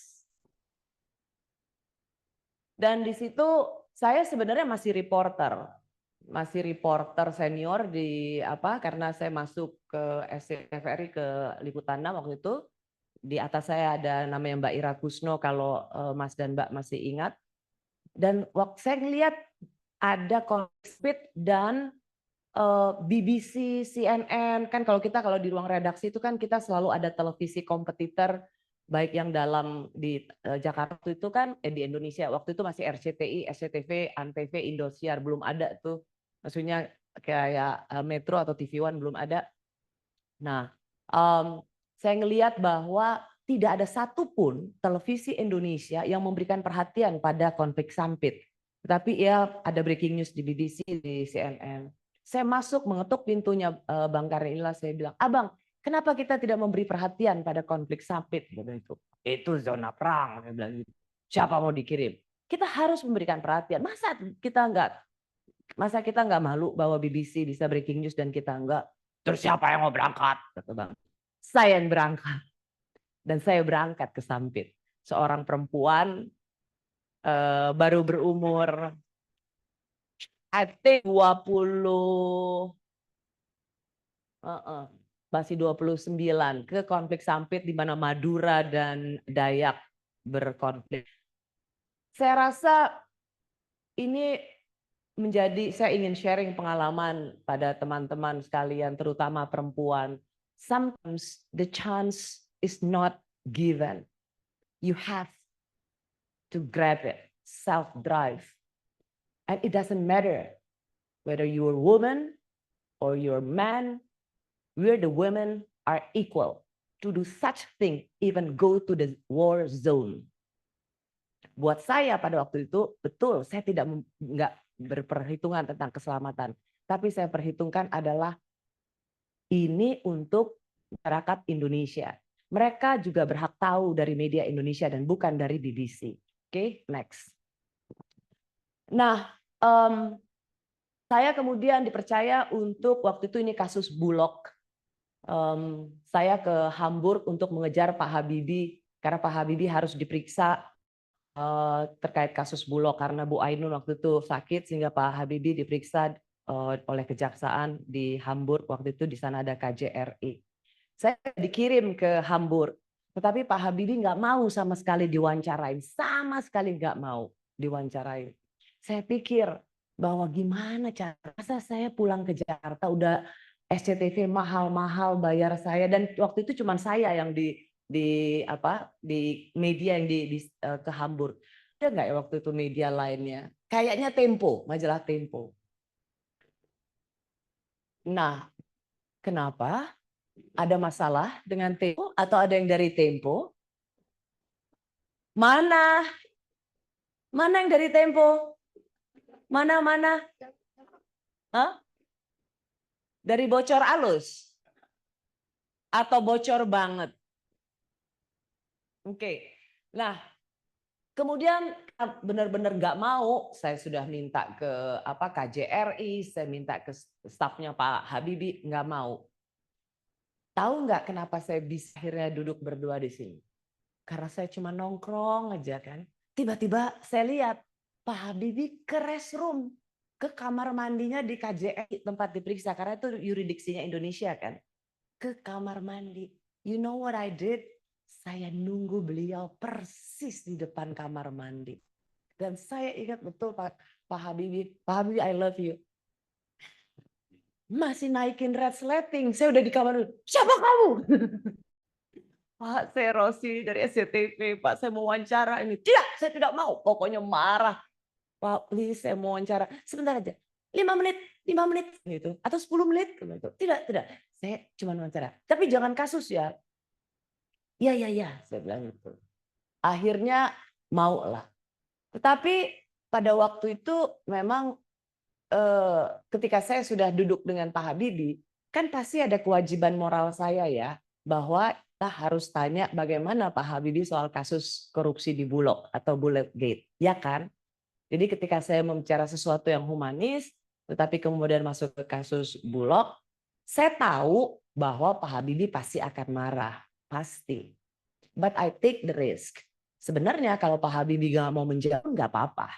Dan di situ saya sebenarnya masih reporter senior di karena saya masuk ke SCTVRI ke Liputan 6 waktu itu. Di atas saya ada namanya Mbak Ira Kusno kalau Mas dan Mbak masih ingat. Dan waktu saya ngelihat ada konflik dan BBC, CNN, kan kalau di ruang redaksi itu kan kita selalu ada televisi kompetitor baik yang dalam di Jakarta itu kan di Indonesia waktu itu masih RCTI, SCTV, Antv, Indosiar belum ada tuh. Maksudnya kayak Metro atau TV One belum ada. Nah, saya ngelihat bahwa tidak ada satupun televisi Indonesia yang memberikan perhatian pada konflik Sampit. Tetapi ya ada breaking news di BBC, di CNN. Saya masuk mengetuk pintunya Bang Karnila, saya bilang, Abang, kenapa kita tidak memberi perhatian pada konflik Sampit? Itu zona perang. Saya bilang, siapa mau dikirim? Kita harus memberikan perhatian. Masa kita nggak malu bahwa BBC bisa breaking news dan kita enggak? Terus siapa yang mau berangkat? Kata Bang. Saya yang berangkat. Dan saya berangkat ke Sampit. Seorang perempuan baru berumur I think 20 masih 29 ke konflik Sampit di mana Madura dan Dayak berkonflik. Saya rasa ini saya ingin sharing pengalaman pada teman-teman sekalian, terutama perempuan. Sometimes the chance is not given. You have to grab it, self-drive. And it doesn't matter whether you're a woman or you're a man, we're the women are equal to do such thing, even go to the war zone. Buat saya pada waktu itu, betul, saya nggak berperhitungan tentang keselamatan. Tapi saya perhitungkan adalah ini untuk masyarakat Indonesia. Mereka juga berhak tahu dari media Indonesia dan bukan dari BBC. Oke, next. Nah, saya kemudian dipercaya untuk waktu itu ini kasus Bulog. Saya ke Hamburg untuk mengejar Pak Habibie karena Pak Habibie harus diperiksa terkait kasus Bulog karena Bu Ainun waktu itu sakit sehingga Pak Habibie diperiksa oleh kejaksaan di Hamburg. Waktu itu di sana ada KJRI. Saya dikirim ke Hamburg, tetapi Pak Habibie nggak mau sama sekali diwawancarain, sama sekali nggak mau diwawancarain. Saya pikir bahwa gimana cara, masa saya pulang ke Jakarta udah SCTV mahal-mahal bayar saya, dan waktu itu cuma saya yang di media yang ke Hamburg. Ada nggak ya waktu itu media lainnya? Kayaknya Tempo, majalah Tempo. Nah, kenapa? Ada masalah dengan Tempo atau ada yang dari Tempo? Mana? Mana yang dari Tempo? Mana? Hah? Dari bocor alus? Atau bocor banget? Oke, nah kemudian benar-benar nggak mau, saya sudah minta ke KJRI, saya minta ke stafnya Pak Habibie, nggak mau. Tahu nggak kenapa saya bisa akhirnya duduk berdua di sini? Karena saya cuma nongkrong aja kan. Tiba-tiba saya lihat Pak Habibie ke restroom, ke kamar mandinya di KJRI tempat diperiksa karena itu yuridiksinya Indonesia kan. Ke kamar mandi. You know what I did? Saya nunggu beliau persis di depan kamar mandi. Dan saya ingat betul Pak Habibie, I love you. Masih naikin red slating, saya udah di kamar mandi. Siapa kamu? Pak, saya Rosi dari SCTV, Pak saya mau wawancara ini. Tidak, saya tidak mau. Pokoknya marah. Pak, please saya mau wawancara. Sebentar aja. 5 menit gitu. Atau 10 menit gitu. Tidak. Saya cuma wawancara. Tapi jangan kasus ya. Ya, saya bilang gitu. Akhirnya mau lah. Tetapi pada waktu itu memang ketika saya sudah duduk dengan Pak Habibie, kan pasti ada kewajiban moral saya ya, bahwa kita harus tanya bagaimana Pak Habibie soal kasus korupsi di Bulog atau Bulogate, ya kan? Jadi ketika saya membicara sesuatu yang humanis, tetapi kemudian masuk ke kasus Bulog, saya tahu bahwa Pak Habibie pasti akan marah. Pasti. But I take the risk. Sebenarnya kalau Pak Habibie nggak mau menjawab, nggak apa-apa.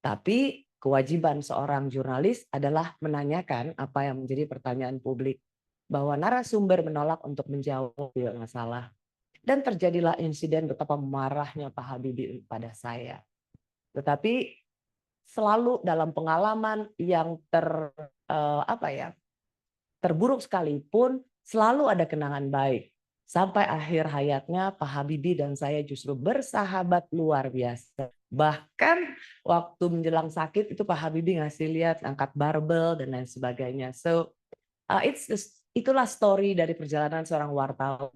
Tapi kewajiban seorang jurnalis adalah menanyakan apa yang menjadi pertanyaan publik. Bahwa narasumber menolak untuk menjawab, tidak masalah. Dan terjadilah insiden betapa marahnya Pak Habibie pada saya. Tetapi selalu dalam pengalaman yang terburuk sekalipun, selalu ada kenangan baik. Sampai akhir hayatnya Pak Habibie dan saya justru bersahabat luar biasa. Bahkan waktu menjelang sakit itu Pak Habibie ngasih lihat angkat barbel dan lain sebagainya. So itulah story dari perjalanan seorang wartawan.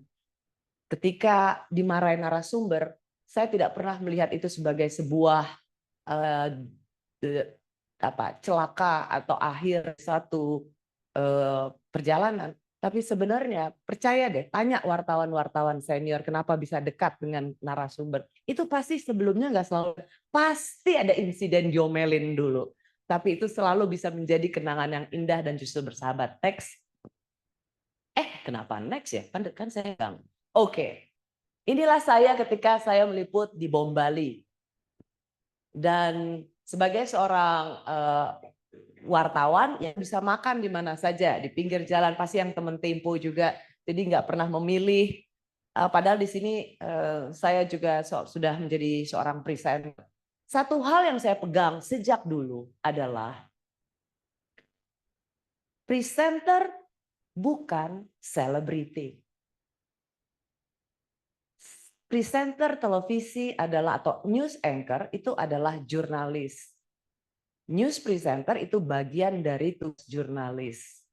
Ketika dimarahin narasumber, saya tidak pernah melihat itu sebagai sebuah celaka atau akhir satu perjalanan. Tapi sebenarnya percaya deh, tanya wartawan-wartawan senior kenapa bisa dekat dengan narasumber. Itu pasti sebelumnya nggak selalu, pasti ada insiden diomelin dulu. Tapi itu selalu bisa menjadi kenangan yang indah dan justru bersahabat. Next. Kenapa next ya? Kan saya bilang. Oke. Inilah saya ketika saya meliput di Bom Bali. Dan sebagai seorang wartawan yang bisa makan di mana saja, di pinggir jalan, pasti yang teman Tempo juga, jadi nggak pernah memilih. Padahal di sini saya juga sudah menjadi seorang presenter. Satu hal yang saya pegang sejak dulu adalah presenter bukan selebriti. Presenter televisi adalah atau news anchor itu adalah jurnalis. News presenter itu bagian dari tugas jurnalis.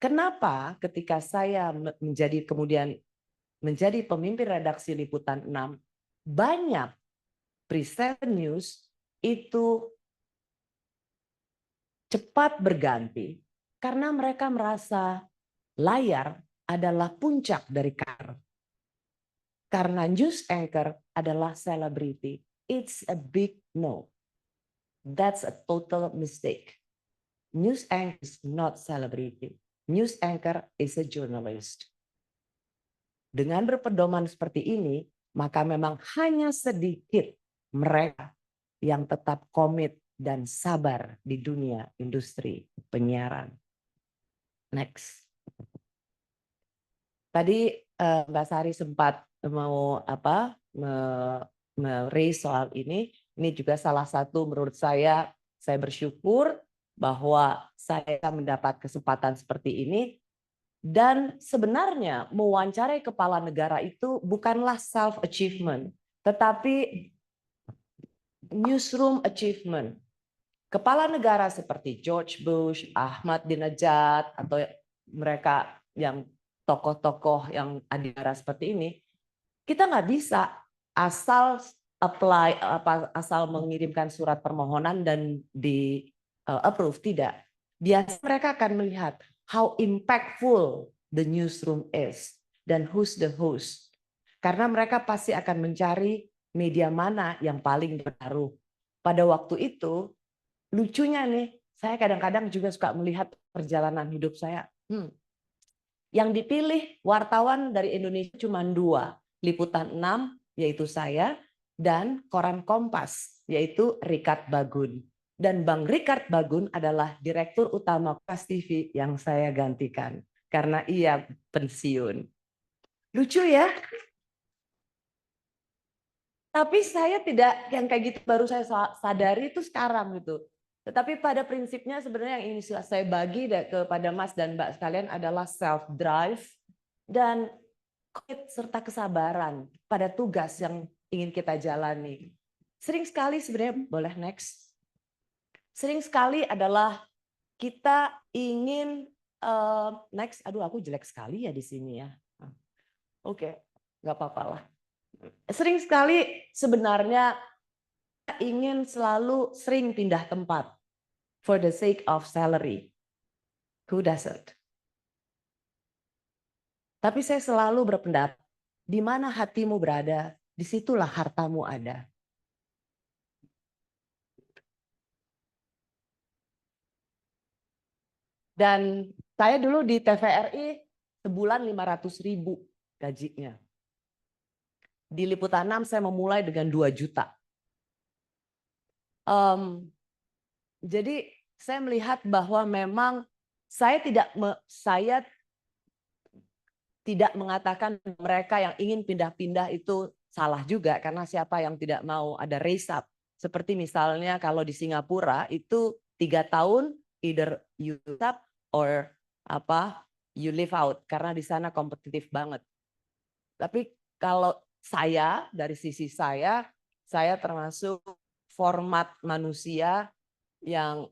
Kenapa ketika saya kemudian menjadi pemimpin redaksi Liputan 6, banyak presenter news itu cepat berganti karena mereka merasa layar adalah puncak dari karir. Karena news anchor adalah selebriti. It's a big no. That's a total mistake. News anchor is not celebrity. News anchor is a journalist. Dengan berpedoman seperti ini, maka memang hanya sedikit mereka yang tetap komit dan sabar di dunia industri penyiaran. Next. Tadi Mbak Sari sempat mau raise soal ini. Ini juga salah satu menurut saya bersyukur bahwa saya mendapat kesempatan seperti ini. Dan sebenarnya mewawancarai kepala negara itu bukanlah self achievement, tetapi newsroom achievement. Kepala negara seperti George Bush, Ahmadinejad, atau mereka yang tokoh-tokoh yang adilara seperti ini, kita nggak bisa asal asal mengirimkan surat permohonan dan di approve, tidak. Biasanya mereka akan melihat how impactful the newsroom is dan who's the host. Karena mereka pasti akan mencari media mana yang paling berpengaruh. Pada waktu itu, lucunya nih, saya kadang-kadang juga suka melihat perjalanan hidup saya. Yang dipilih wartawan dari Indonesia cuma 2, Liputan 6, yaitu saya, dan Koran Kompas, yaitu Richard Bagun. Dan Bang Richard Bagun adalah Direktur Utama Kompas TV yang saya gantikan, karena ia pensiun. Lucu ya? Tapi saya tidak, yang kayak gitu baru saya sadari itu sekarang gitu. Tetapi pada prinsipnya sebenarnya yang ingin saya bagi kepada Mas dan Mbak sekalian adalah self-drive dan serta kesabaran pada tugas yang ingin kita jalani. Sering sekali sebenarnya, boleh next. Sering sekali adalah kita ingin, next, aduh aku jelek sekali ya di sini ya. Oke, nggak apa-apa lah. Sering sekali sebenarnya ingin sering pindah tempat for the sake of salary. Who doesn't? Tapi saya selalu berpendapat, di mana hatimu berada, disitulah hartamu ada. Dan saya dulu di TVRI sebulan 500.000 gajinya. Di Liputan 6 saya memulai dengan 2 juta. Jadi saya melihat bahwa memang saya tidak mengatakan mereka yang ingin pindah-pindah itu salah juga, karena siapa yang tidak mau ada raise up. Seperti misalnya kalau di Singapura itu 3 tahun either you up or you live out, karena di sana kompetitif banget. Tapi kalau saya, dari sisi saya termasuk format manusia yang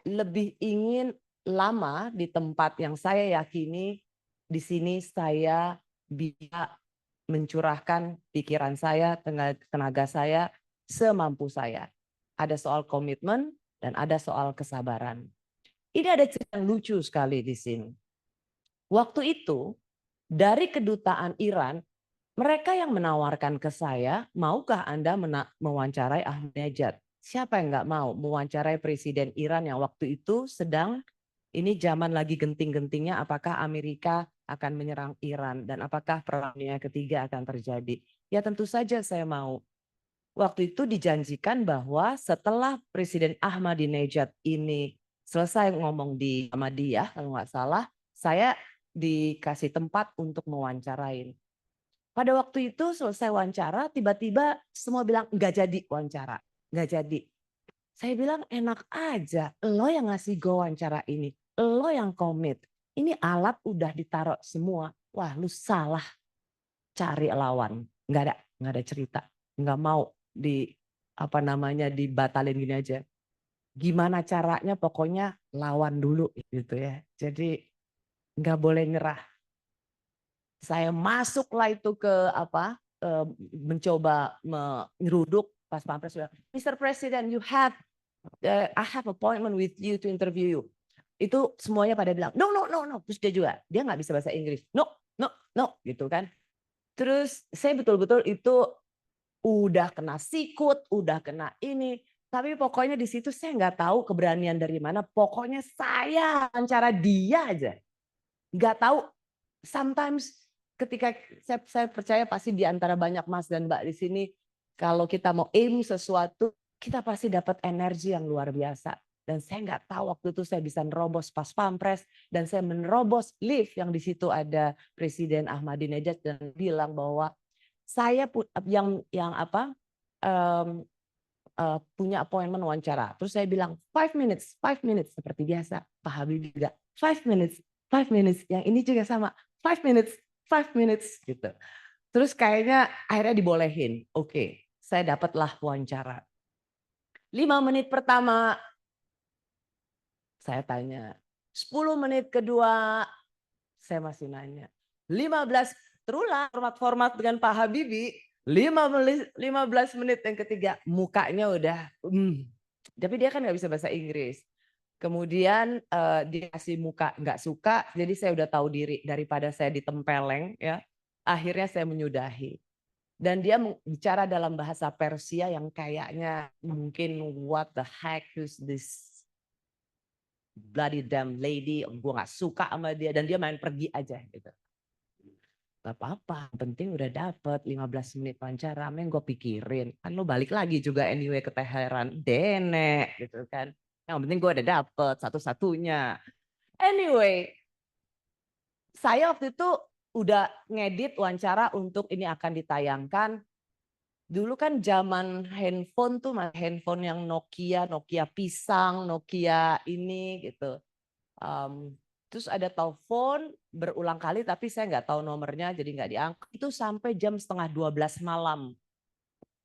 lebih ingin lama di tempat yang saya yakini. Di sini saya bisa mencurahkan pikiran saya, tenaga saya semampu saya. Ada soal komitmen dan ada soal kesabaran. Ini ada cerita yang lucu sekali di sini. Waktu itu dari kedutaan Iran, mereka yang menawarkan ke saya, maukah Anda mewawancarai Ahmadinejad? Siapa yang nggak mau mewawancarai Presiden Iran yang waktu itu sedang, ini zaman lagi genting-gentingnya, apakah Amerika akan menyerang Iran dan apakah Perang Dunia Ketiga akan terjadi? Ya tentu saja saya mau. Waktu itu dijanjikan bahwa setelah Presiden Ahmadinejad ini selesai ngomong di Ahmadiyah kalau nggak salah, saya dikasih tempat untuk mewawancarain. Pada waktu itu selesai wawancara, tiba-tiba semua bilang nggak jadi wawancara, nggak jadi. Saya bilang enak aja, lo yang ngasih gue wawancara ini, lo yang komit. Ini alat udah ditaruh semua. Wah, lu salah cari lawan. Nggak ada cerita. Nggak mau dibatalin gini aja. Gimana caranya pokoknya lawan dulu gitu ya. Jadi nggak boleh nyerah. Saya masuklah itu ke mencoba menyeruduk pas Pampres bilang, Mr. President, I have appointment with you to interview you. Itu semuanya pada bilang, no. Terus dia nggak bisa bahasa Inggris, no, gitu kan. Terus saya betul-betul itu udah kena sikut, udah kena ini. Tapi pokoknya di situ saya nggak tahu keberanian dari mana. Pokoknya saya wawancara dia aja. Nggak tahu, sometimes ketika saya percaya pasti di antara banyak Mas dan Mbak di sini, kalau kita mau aim sesuatu, kita pasti dapat energi yang luar biasa. Dan saya nggak tahu waktu itu saya bisa nerobos pas Pampres, dan saya menerobos lift yang di situ ada Presiden Ahmadinejad dan bilang bahwa saya punya appointment wawancara. Terus saya bilang 5 minutes seperti biasa. Pak Habibie juga 5 minutes. Yang ini juga sama 5 minutes gitu. Terus kayaknya akhirnya dibolehin. Oke, saya dapatlah wawancara. 5 menit pertama saya tanya. 10 menit kedua saya masih nanya. 15 terulang format dengan Pak Habibie. 15 menit yang ketiga mukanya udah tapi dia kan nggak bisa bahasa Inggris. Kemudian dia kasih muka nggak suka, jadi saya udah tahu diri daripada saya ditempeleng ya. Akhirnya saya menyudahi. Dan dia bicara dalam bahasa Persia yang kayaknya mungkin what the heck is this bloody damn lady, gue nggak suka sama dia dan dia main pergi aja gitu. Gak apa-apa, penting udah dapet 15 menit wawancara, yang gue pikirin. Kan lo balik lagi juga anyway ke Teheran, Dene gitu kan. Yang penting gue udah dapet satu-satunya. Anyway, saya waktu itu udah ngedit wawancara untuk ini akan ditayangkan. Dulu kan zaman handphone tuh, handphone yang Nokia pisang, Nokia ini gitu. Terus ada telepon berulang kali tapi saya nggak tahu nomornya jadi nggak diangkat. Itu sampai jam 11:30 malam.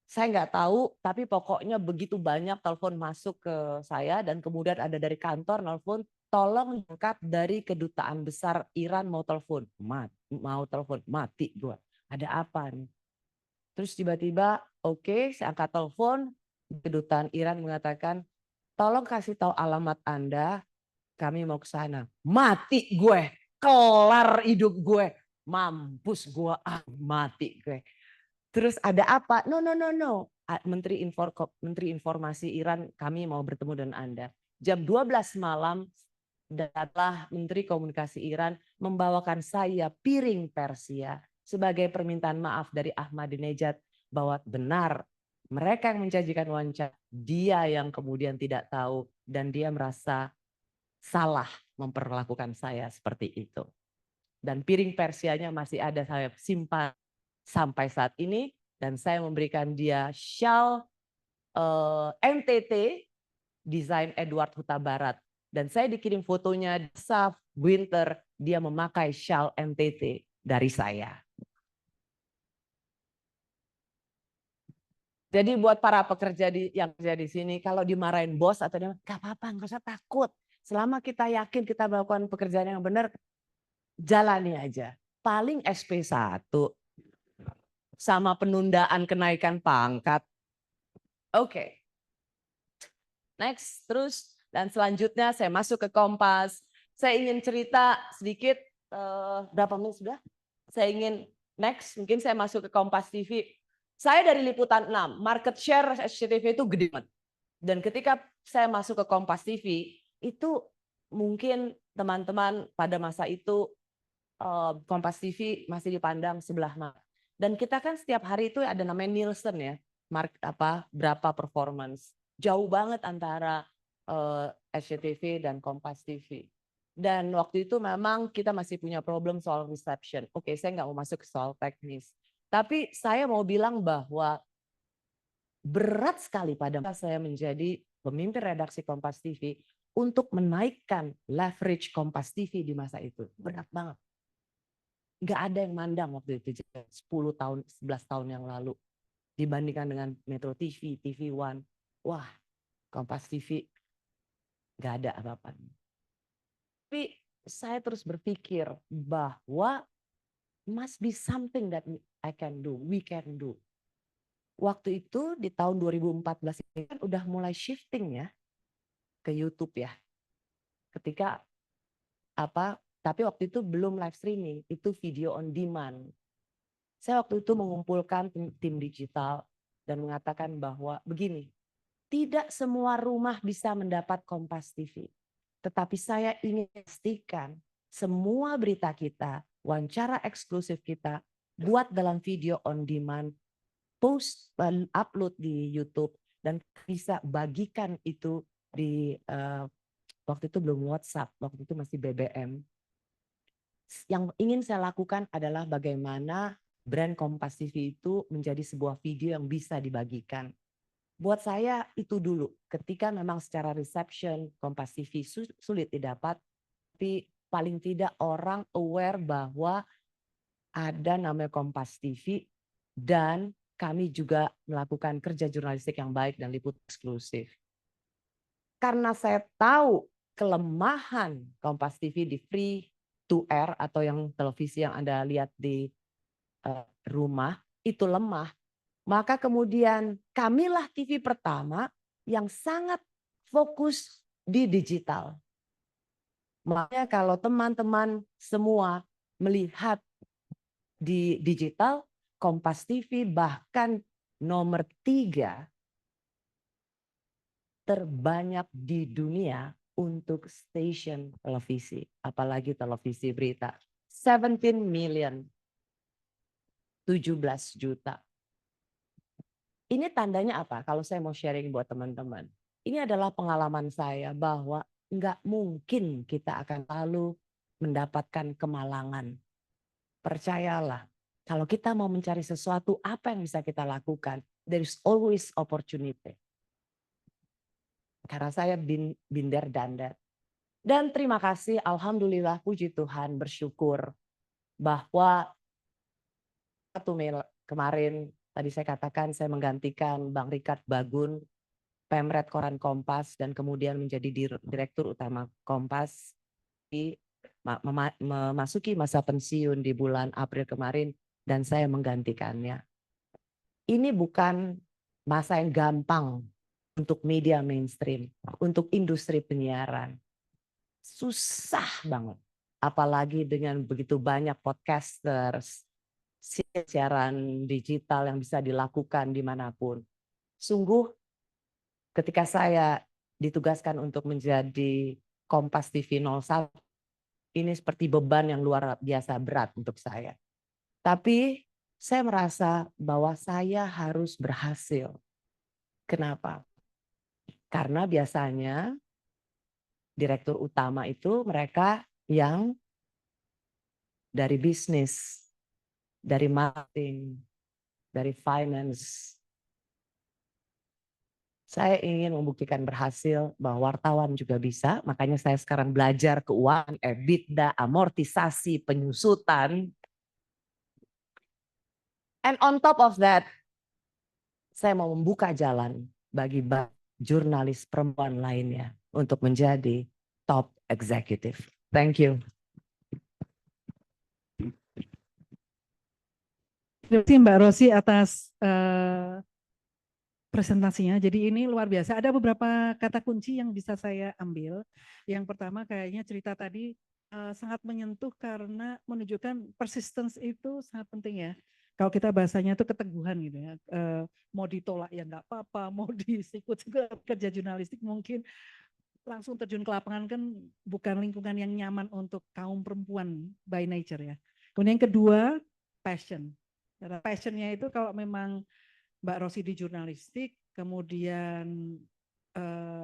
Saya nggak tahu tapi pokoknya begitu banyak telepon masuk ke saya dan kemudian ada dari kantor nelpon tolong angkat dari kedutaan besar Iran mau telepon. Mati gua. Ada apa nih? Terus tiba-tiba oke, saya angkat telepon, kedutaan Iran mengatakan tolong kasih tahu alamat Anda. Kami mau ke sana. Mati gue. Kelar hidup gue. Mampus gue. Mati gue. Terus ada apa? No. Menteri Informasi Iran, kami mau bertemu dengan Anda. Jam 12 malam, datanglah Menteri Komunikasi Iran membawakan saya piring Persia sebagai permintaan maaf dari Ahmadinejad bahwa benar mereka yang menjanjikan wawancara, dia yang kemudian tidak tahu dan dia merasa salah memperlakukan saya seperti itu. Dan piring Persianya masih ada saya simpan sampai saat ini dan saya memberikan dia shawl NTT desain Edward Huta Barat dan saya dikirim fotonya Saf Winter dia memakai shawl NTT dari saya. Jadi buat para pekerja yang kerja di sini kalau dimarahin bos atau dia nggak apa-apa, nggak usah takut. Selama kita yakin kita melakukan pekerjaan yang benar, jalani aja. Paling SP1 sama penundaan kenaikan pangkat. Oke. Next, terus dan selanjutnya saya masuk ke Kompas. Saya ingin cerita sedikit, berapa menit sudah? Saya ingin next, mungkin saya masuk ke Kompas TV. Saya dari Liputan 6, market share SCTV itu gede banget. Dan ketika saya masuk ke Kompas TV, itu mungkin teman-teman pada masa itu Kompas TV masih dipandang sebelah mata. Dan kita kan setiap hari itu ada namanya Nielsen ya, berapa performance. Jauh banget antara SCTV dan Kompas TV. Dan waktu itu memang kita masih punya problem soal reception. Oke, saya nggak mau masuk ke soal teknis. Tapi saya mau bilang bahwa berat sekali pada masa saya menjadi pemimpin redaksi Kompas TV untuk menaikkan leverage Kompas TV di masa itu. Berat banget. Nggak ada yang mandang waktu itu 10 tahun, 11 tahun yang lalu. Dibandingkan dengan Metro TV, TV One. Wah, Kompas TV nggak ada apa-apanya. Tapi saya terus berpikir bahwa must be something that I can do, we can do. Waktu itu di tahun 2014 ini kan udah mulai shifting ya ke YouTube ya. Ketika tapi waktu itu belum live streaming, itu video on demand. Saya waktu itu mengumpulkan tim digital dan mengatakan bahwa begini, tidak semua rumah bisa mendapat Kompas TV. Tetapi saya ingin pastikan semua berita kita, wawancara eksklusif kita, buat dalam video on demand, post, upload di YouTube, dan bisa bagikan itu di, waktu itu belum WhatsApp, waktu itu masih BBM. Yang ingin saya lakukan adalah bagaimana brand Kompas TV itu menjadi sebuah video yang bisa dibagikan. Buat saya itu dulu, ketika memang secara reception Kompas TV sulit didapat, tapi paling tidak orang aware bahwa ada namanya Kompas TV dan kami juga melakukan kerja jurnalistik yang baik dan liput eksklusif. Karena saya tahu kelemahan Kompas TV di free to air atau yang televisi yang Anda lihat di rumah itu lemah. Maka kemudian kamilah TV pertama yang sangat fokus di digital. Makanya kalau teman-teman semua melihat di digital, Kompas TV bahkan nomor 3 terbanyak di dunia untuk stasiun televisi. Apalagi televisi berita. 17 million. 17 juta. Ini tandanya apa? Kalau saya mau sharing buat teman-teman. Ini adalah pengalaman saya bahwa nggak mungkin kita akan selalu mendapatkan kemalangan. Percayalah, kalau kita mau mencari sesuatu, apa yang bisa kita lakukan? There is always opportunity. Karena saya been there done that. Dan terima kasih, alhamdulillah, puji Tuhan, bersyukur bahwa 1 Mei kemarin, tadi saya katakan saya menggantikan Bang Richard Bagun, Pemret Koran Kompas, dan kemudian menjadi Direktur Utama Kompas. Memasuki masa pensiun di bulan April kemarin, dan saya menggantikannya. Ini bukan masa yang gampang untuk media mainstream, untuk industri penyiaran. Susah banget. Apalagi dengan begitu banyak podcasters, siaran digital yang bisa dilakukan dimanapun. Sungguh ketika saya ditugaskan untuk menjadi Kompas TV 01, ini seperti beban yang luar biasa berat untuk saya. Tapi saya merasa bahwa saya harus berhasil. Kenapa? Karena biasanya direktur utama itu mereka yang dari bisnis, dari marketing, dari finance. Saya ingin membuktikan berhasil bahwa wartawan juga bisa, makanya saya sekarang belajar keuangan, EBITDA, amortisasi, penyusutan. And on top of that, saya mau membuka jalan bagi jurnalis perempuan lainnya untuk menjadi top executive. Thank you. Terima kasih Mbak Rosi atas presentasinya. Jadi ini luar biasa. Ada beberapa kata kunci yang bisa saya ambil. Yang pertama kayaknya cerita tadi sangat menyentuh karena menunjukkan persistence itu sangat penting ya. Kalau kita bahasanya itu keteguhan gitu ya. Mau ditolak ya enggak apa-apa, mau disikut kerja jurnalistik mungkin langsung terjun ke lapangan kan bukan lingkungan yang nyaman untuk kaum perempuan by nature ya. Kemudian yang kedua, passion. Passionnya itu kalau memang Mbak Rosi di jurnalistik, kemudian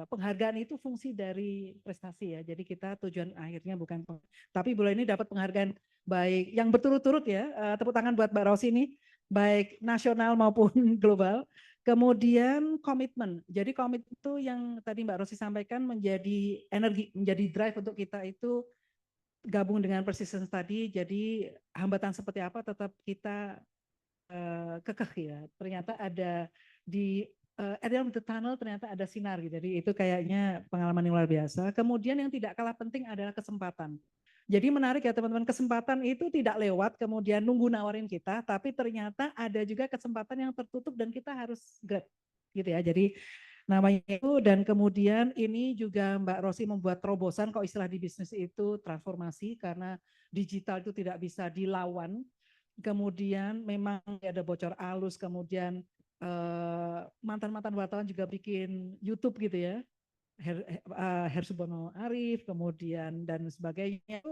penghargaan itu fungsi dari prestasi ya. Jadi kita tujuan akhirnya bukan, tapi bulan ini dapat penghargaan baik yang berturut-turut ya. Tepuk tangan buat Mbak Rosi ini, baik nasional maupun global. Kemudian komitmen. Jadi komitmen itu yang tadi Mbak Rosi sampaikan menjadi energi, menjadi drive untuk kita itu gabung dengan persistence tadi. Jadi hambatan seperti apa tetap kita kekeh ya. Ternyata ada di at the end of the tunnel ternyata ada sinar gitu. Jadi itu kayaknya pengalaman yang luar biasa. Kemudian yang tidak kalah penting adalah kesempatan. Jadi menarik ya teman-teman, kesempatan itu tidak lewat kemudian nunggu nawarin kita, tapi ternyata ada juga kesempatan yang tertutup dan kita harus grab gitu ya. Jadi namanya itu, dan kemudian ini juga Mbak Rosi membuat terobosan, kok istilah di bisnis itu transformasi, karena digital itu tidak bisa dilawan. Kemudian memang ada bocor alus, kemudian mantan-mantan wartawan juga bikin YouTube gitu ya, Hersubono Arif, kemudian dan sebagainya.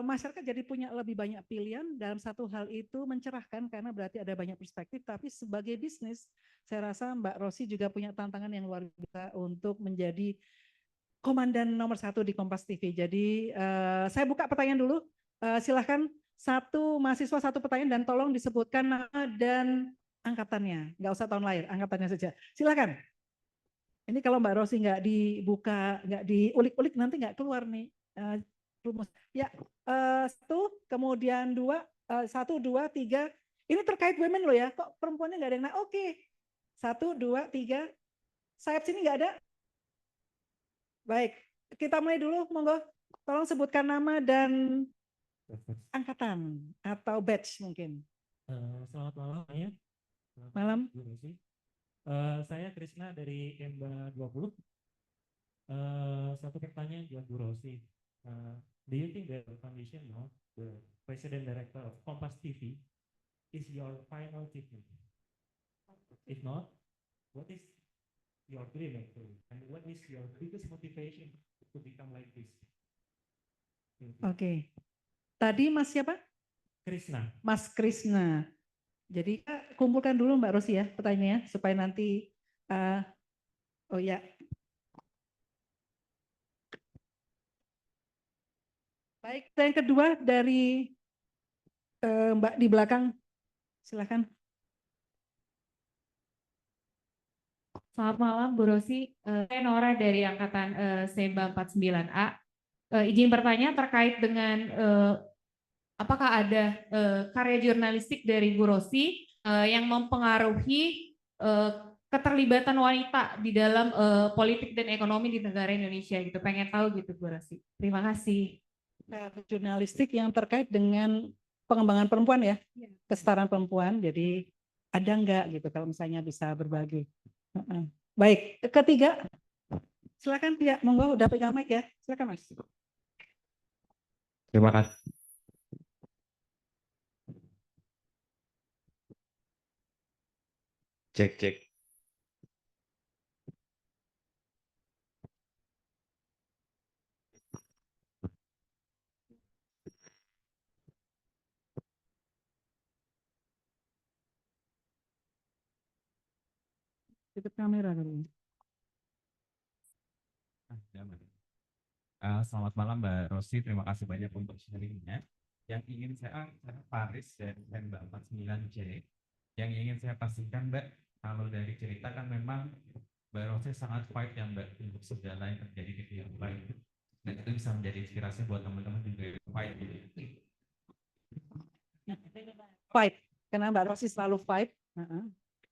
Masyarakat jadi punya lebih banyak pilihan dalam satu hal itu mencerahkan karena berarti ada banyak perspektif, tapi sebagai bisnis saya rasa Mbak Rosi juga punya tantangan yang luar biasa untuk menjadi komandan nomor 1 di Kompas TV. Jadi saya buka pertanyaan dulu, silahkan satu mahasiswa satu pertanyaan dan tolong disebutkan nama dan angkatannya, nggak usah tahun lahir, angkatannya saja. Silakan. Ini kalau Mbak Rosi nggak dibuka, nggak diulik-ulik nanti nggak keluar nih rumus. Ya, satu, kemudian dua, 1, 2, 3. Ini terkait women loh ya, kok perempuannya nggak ada yang oke. 1, 2, 3. Sayap sini nggak ada? Baik, kita mulai dulu, monggo. Tolong sebutkan nama dan angkatan atau batch mungkin. Selamat malam ya. Malam. Saya Krisna dari EMBA 20. Satu pertanyaan buat Bu Rosi. Do you think the foundation now, the President Director of Kompas TV, is your final achievement? If not, what is your dream actually? And what is your biggest motivation to become like this? Oke. Tadi Mas siapa? Krisna. Mas Krisna. Jadi kumpulkan dulu Mbak Rosi ya pertanyaannya supaya nanti oh ya. Baik, yang kedua dari Mbak di belakang, silakan. Selamat malam Bu Rosi, saya Nora dari angkatan SEMBA 49A. Izin bertanya terkait dengan apakah ada karya jurnalistik dari Bu Rosi yang mempengaruhi keterlibatan wanita di dalam politik dan ekonomi di negara Indonesia gitu. Pengen tahu gitu Bu Rosi. Terima kasih. Jurnalistik yang terkait dengan pengembangan perempuan ya, kesetaraan perempuan. Jadi ada enggak gitu kalau misalnya bisa berbagi. Baik, ketiga, silakan ya, monggo udah pegang mic ya, silakan Mas. Terima kasih. Cek. Tutup kamera dulu. Selamat malam Mbak Rosi, terima kasih banyak untuk sharingnya. Yang ingin saya Paris dari Mbak 49C, yang ingin saya pastikan Mbak, kalau dari cerita kan memang Mbak Rosi sangat fight yang Mbak untuk segala yang terjadi di pihak lain, dan itu bisa menjadi inspirasi buat teman-teman juga fight gitu. Fight, karena Mbak Rosi selalu fight.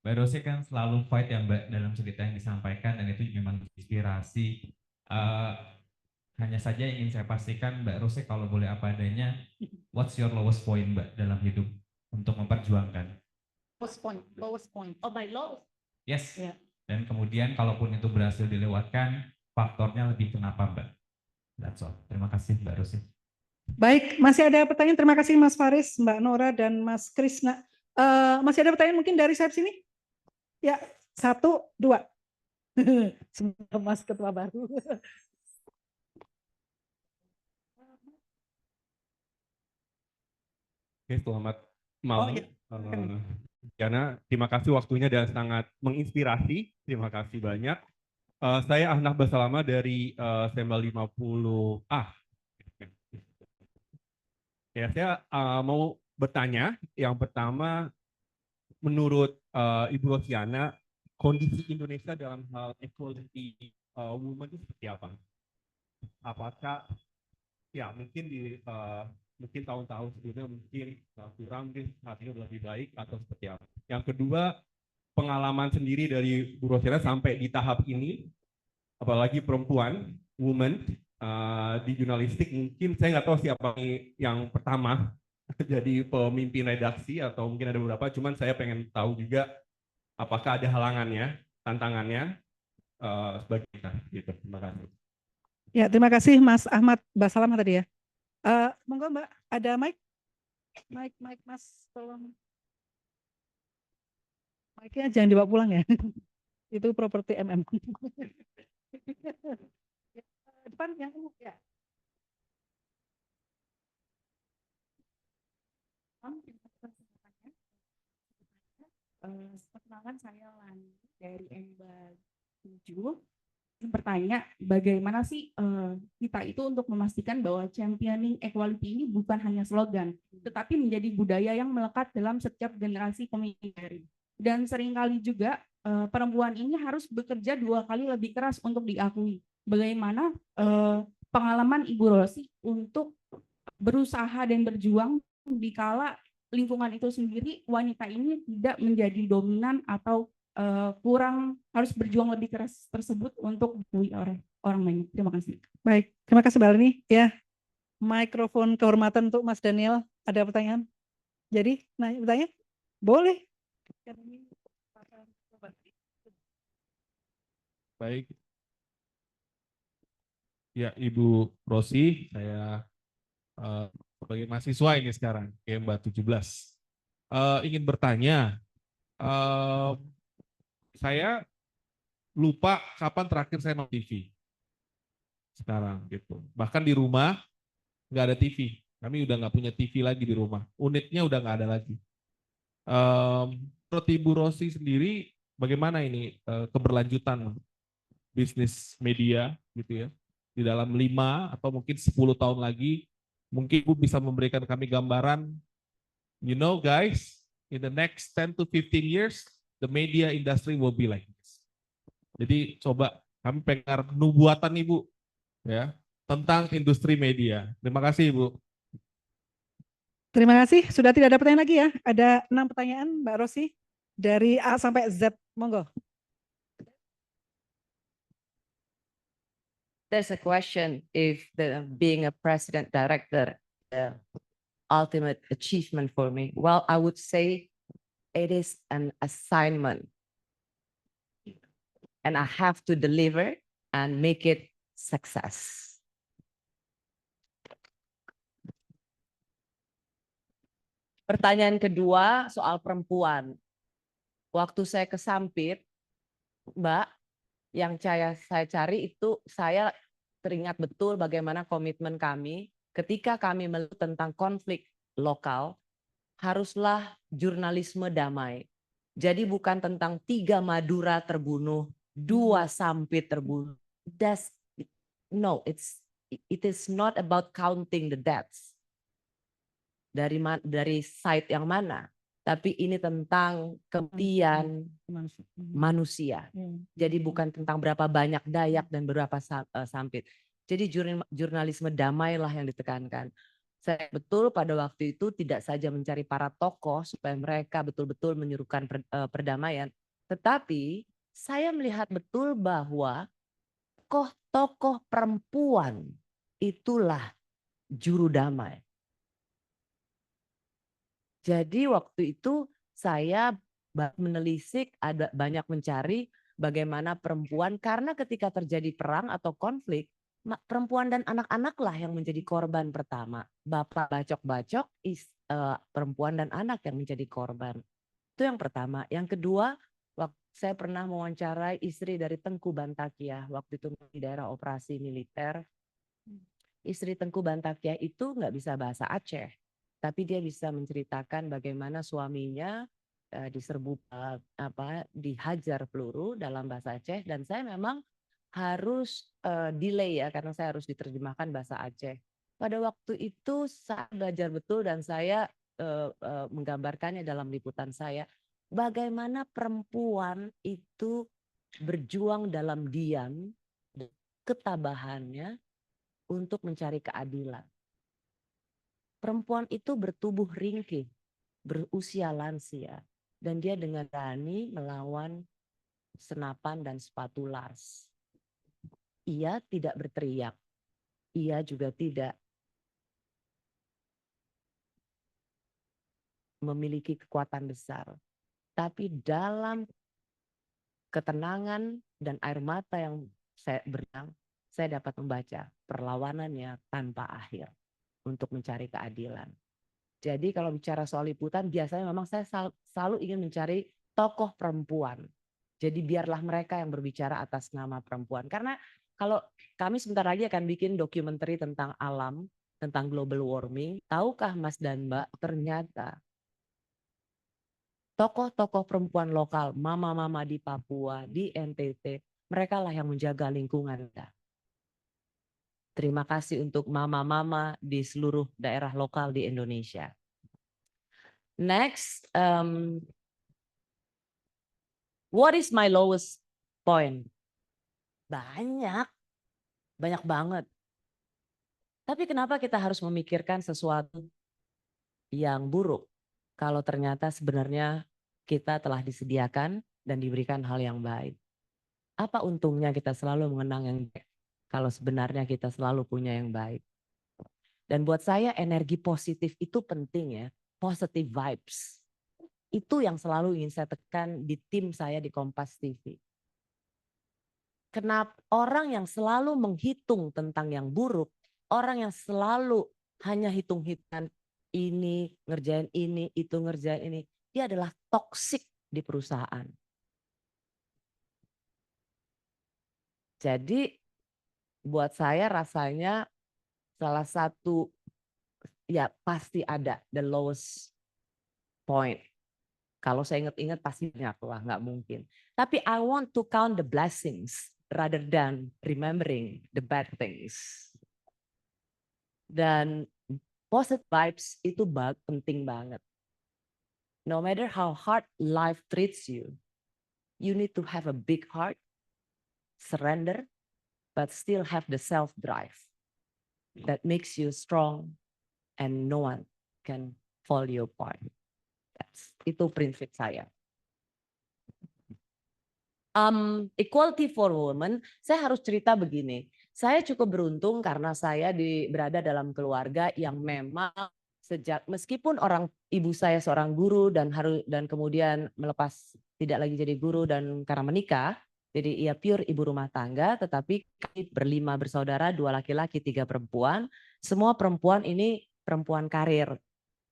Mbak Rosi kan selalu fight ya Mbak dalam cerita yang disampaikan, dan itu memang inspirasi. Hanya saja ingin saya pastikan Mbak Rosi kalau boleh apa adanya, what's your lowest point Mbak dalam hidup untuk memperjuangkan? Lowest point. Oh, my lowest. Yes. Yeah. Dan kemudian kalaupun itu berhasil dilewatkan, faktornya lebih kenapa Mbak? That's all. Terima kasih Mbak Rosi. Baik, masih ada pertanyaan. Terima kasih Mas Faris, Mbak Nora, dan Mas Krisna. Masih ada pertanyaan mungkin dari saya sini? Ya, 1, 2. Semoga Mas Ketua baru. Oke, selamat malam. Ya. Karena terima kasih waktunya dan sangat menginspirasi. Terima kasih banyak. Saya Ahnaf Basalama dari Sembal 50A. Ya, saya mau bertanya. Yang pertama, menurut Ibu Rosiana, kondisi Indonesia dalam hal equality women itu seperti apa? Apakah ya mungkin mungkin tahun-tahun sebelumnya mungkin kurang, mungkin saat ini lebih baik atau seperti apa? Yang kedua, pengalaman sendiri dari Bu Rosiana sampai di tahap ini, apalagi perempuan, woman di jurnalistik, mungkin saya nggak tahu siapa yang pertama jadi pemimpin redaksi atau mungkin ada beberapa, cuman saya pengen tahu juga apakah ada halangannya, tantangannya sebagai kita gitu. Terima kasih. Ya, terima kasih Mas Ahmad Basalam tadi ya. Monggo Mbak, ada mic? Mic Mas, tolong. Mic-nya jangan dibawa pulang ya. Itu properti MM. Depan yang ya. Perkenalkan saya Lani dari MBA 7. Bertanya bagaimana sih kita itu untuk memastikan bahwa championing equality ini bukan hanya slogan, tetapi menjadi budaya yang melekat dalam setiap generasi pemimpin. Dan seringkali juga perempuan ini harus bekerja 2 kali lebih keras untuk diakui. Bagaimana pengalaman Ibu Rosi untuk berusaha dan berjuang dikala lingkungan itu sendiri wanita ini tidak menjadi dominan atau kurang harus berjuang lebih keras tersebut untuk diakui oleh orang banyak. Terima kasih. Baik, terima kasih Mbak Leni. Ya, mikrofon kehormatan untuk Mas Daniel. Ada pertanyaan? Jadi, bertanya? Boleh. Baik. Ya, Ibu Rosi, saya sebagai mahasiswa ini sekarang, Mbak 17. Ingin bertanya, saya lupa kapan terakhir saya nonton TV sekarang gitu. Bahkan di rumah nggak ada TV. Kami udah nggak punya TV lagi di rumah. Unitnya udah nggak ada lagi. Menurut Ibu Rosi sendiri, bagaimana ini keberlanjutan bisnis media gitu ya di dalam 5 atau mungkin 10 tahun lagi? Mungkin Ibu bisa memberikan kami gambaran. You know guys, in the next 10 to 15 years, the media industry will be like this. Jadi coba kami pengen nubuatan Ibu ya tentang industri media. Terima kasih Ibu. Terima kasih. Sudah tidak ada pertanyaan lagi ya. Ada 6 pertanyaan Mbak Rosi dari A sampai Z. Monggo. There's a question if being a president director the ultimate achievement for me. Well, I would say it is an assignment. And I have to deliver and make it success. Pertanyaan kedua soal perempuan. Waktu saya ke Sampit, Mbak, yang saya cari itu saya teringat betul bagaimana komitmen kami ketika kami melihat tentang konflik lokal, haruslah jurnalisme damai. Jadi bukan tentang 3 Madura terbunuh, 2 Sampit terbunuh. It is not about counting the deaths. Dari side yang mana, tapi ini tentang kematian manusia. Jadi bukan tentang berapa banyak Dayak dan berapa Sampit. Jadi jurnalisme damailah yang ditekankan. Saya betul pada waktu itu tidak saja mencari para tokoh supaya mereka betul-betul menyuruhkan perdamaian, tetapi saya melihat betul bahwa tokoh-tokoh perempuan itulah juru damai. Jadi waktu itu saya menelisik, ada banyak mencari bagaimana perempuan, karena ketika terjadi perang atau konflik, perempuan dan anak-anaklah yang menjadi korban pertama. Bapak bacok-bacok, perempuan dan anak yang menjadi korban. Itu yang pertama. Yang kedua, saya pernah mewawancarai istri dari Tengku Bantakia, waktu itu di daerah operasi militer. Istri Tengku Bantakia itu nggak bisa bahasa Aceh, tapi dia bisa menceritakan bagaimana suaminya diserbu dihajar peluru dalam bahasa Aceh, dan saya memang harus delay ya, karena saya harus diterjemahkan bahasa Aceh. Pada waktu itu saya belajar betul dan saya menggambarkannya dalam liputan saya, bagaimana perempuan itu berjuang dalam diam, ketabahannya untuk mencari keadilan. Perempuan itu bertubuh ringkih, berusia lansia, dan dia dengan berani melawan senapan dan sepatu las. Ia tidak berteriak, ia juga tidak memiliki kekuatan besar. Tapi dalam ketenangan dan air mata yang saya berenang, saya dapat membaca perlawanannya tanpa akhir untuk mencari keadilan. Jadi kalau bicara soal liputan, biasanya memang saya selalu ingin mencari tokoh perempuan. Jadi biarlah mereka yang berbicara atas nama perempuan. Karena kalau kami sebentar lagi akan bikin dokumenter tentang alam, tentang global warming. Tahukah Mas dan Mbak, ternyata tokoh-tokoh perempuan lokal, mama-mama di Papua, di NTT, mereka lah yang menjaga lingkungan. Terima kasih untuk mama-mama di seluruh daerah lokal di Indonesia. Next, what is my lowest point? Banyak banget. Tapi kenapa kita harus memikirkan sesuatu yang buruk kalau ternyata sebenarnya kita telah disediakan dan diberikan hal yang baik? Apa untungnya kita selalu mengenang yang baik kalau sebenarnya kita selalu punya yang baik? Dan buat saya energi positif itu penting ya, positive vibes. Itu yang selalu ingin saya tekan di tim saya di Kompas TV. Kenapa orang yang selalu menghitung tentang yang buruk, orang yang selalu hanya hitung-hitungan ini, ngerjain ini, itu ngerjain ini, dia adalah toksik di perusahaan. Jadi buat saya rasanya salah satu, ya pasti ada the lowest point. Kalau saya ingat-ingat pasti banyak lah, nggak mungkin. Tapi I want to count the blessings rather than remembering the bad things. Dan positive vibes itu penting banget. No matter how hard life treats you, you need to have a big heart, surrender, but still have the self-drive that makes you strong and no one can fall you apart. Itu prinsip saya. Equality for women, saya harus cerita begini. Saya cukup beruntung karena saya berada dalam keluarga yang memang meskipun ibu saya seorang guru dan kemudian melepas tidak lagi jadi guru dan karena menikah, jadi ia pure ibu rumah tangga, tetapi kami berlima bersaudara, 2 laki-laki, 3 perempuan. Semua perempuan ini perempuan karir.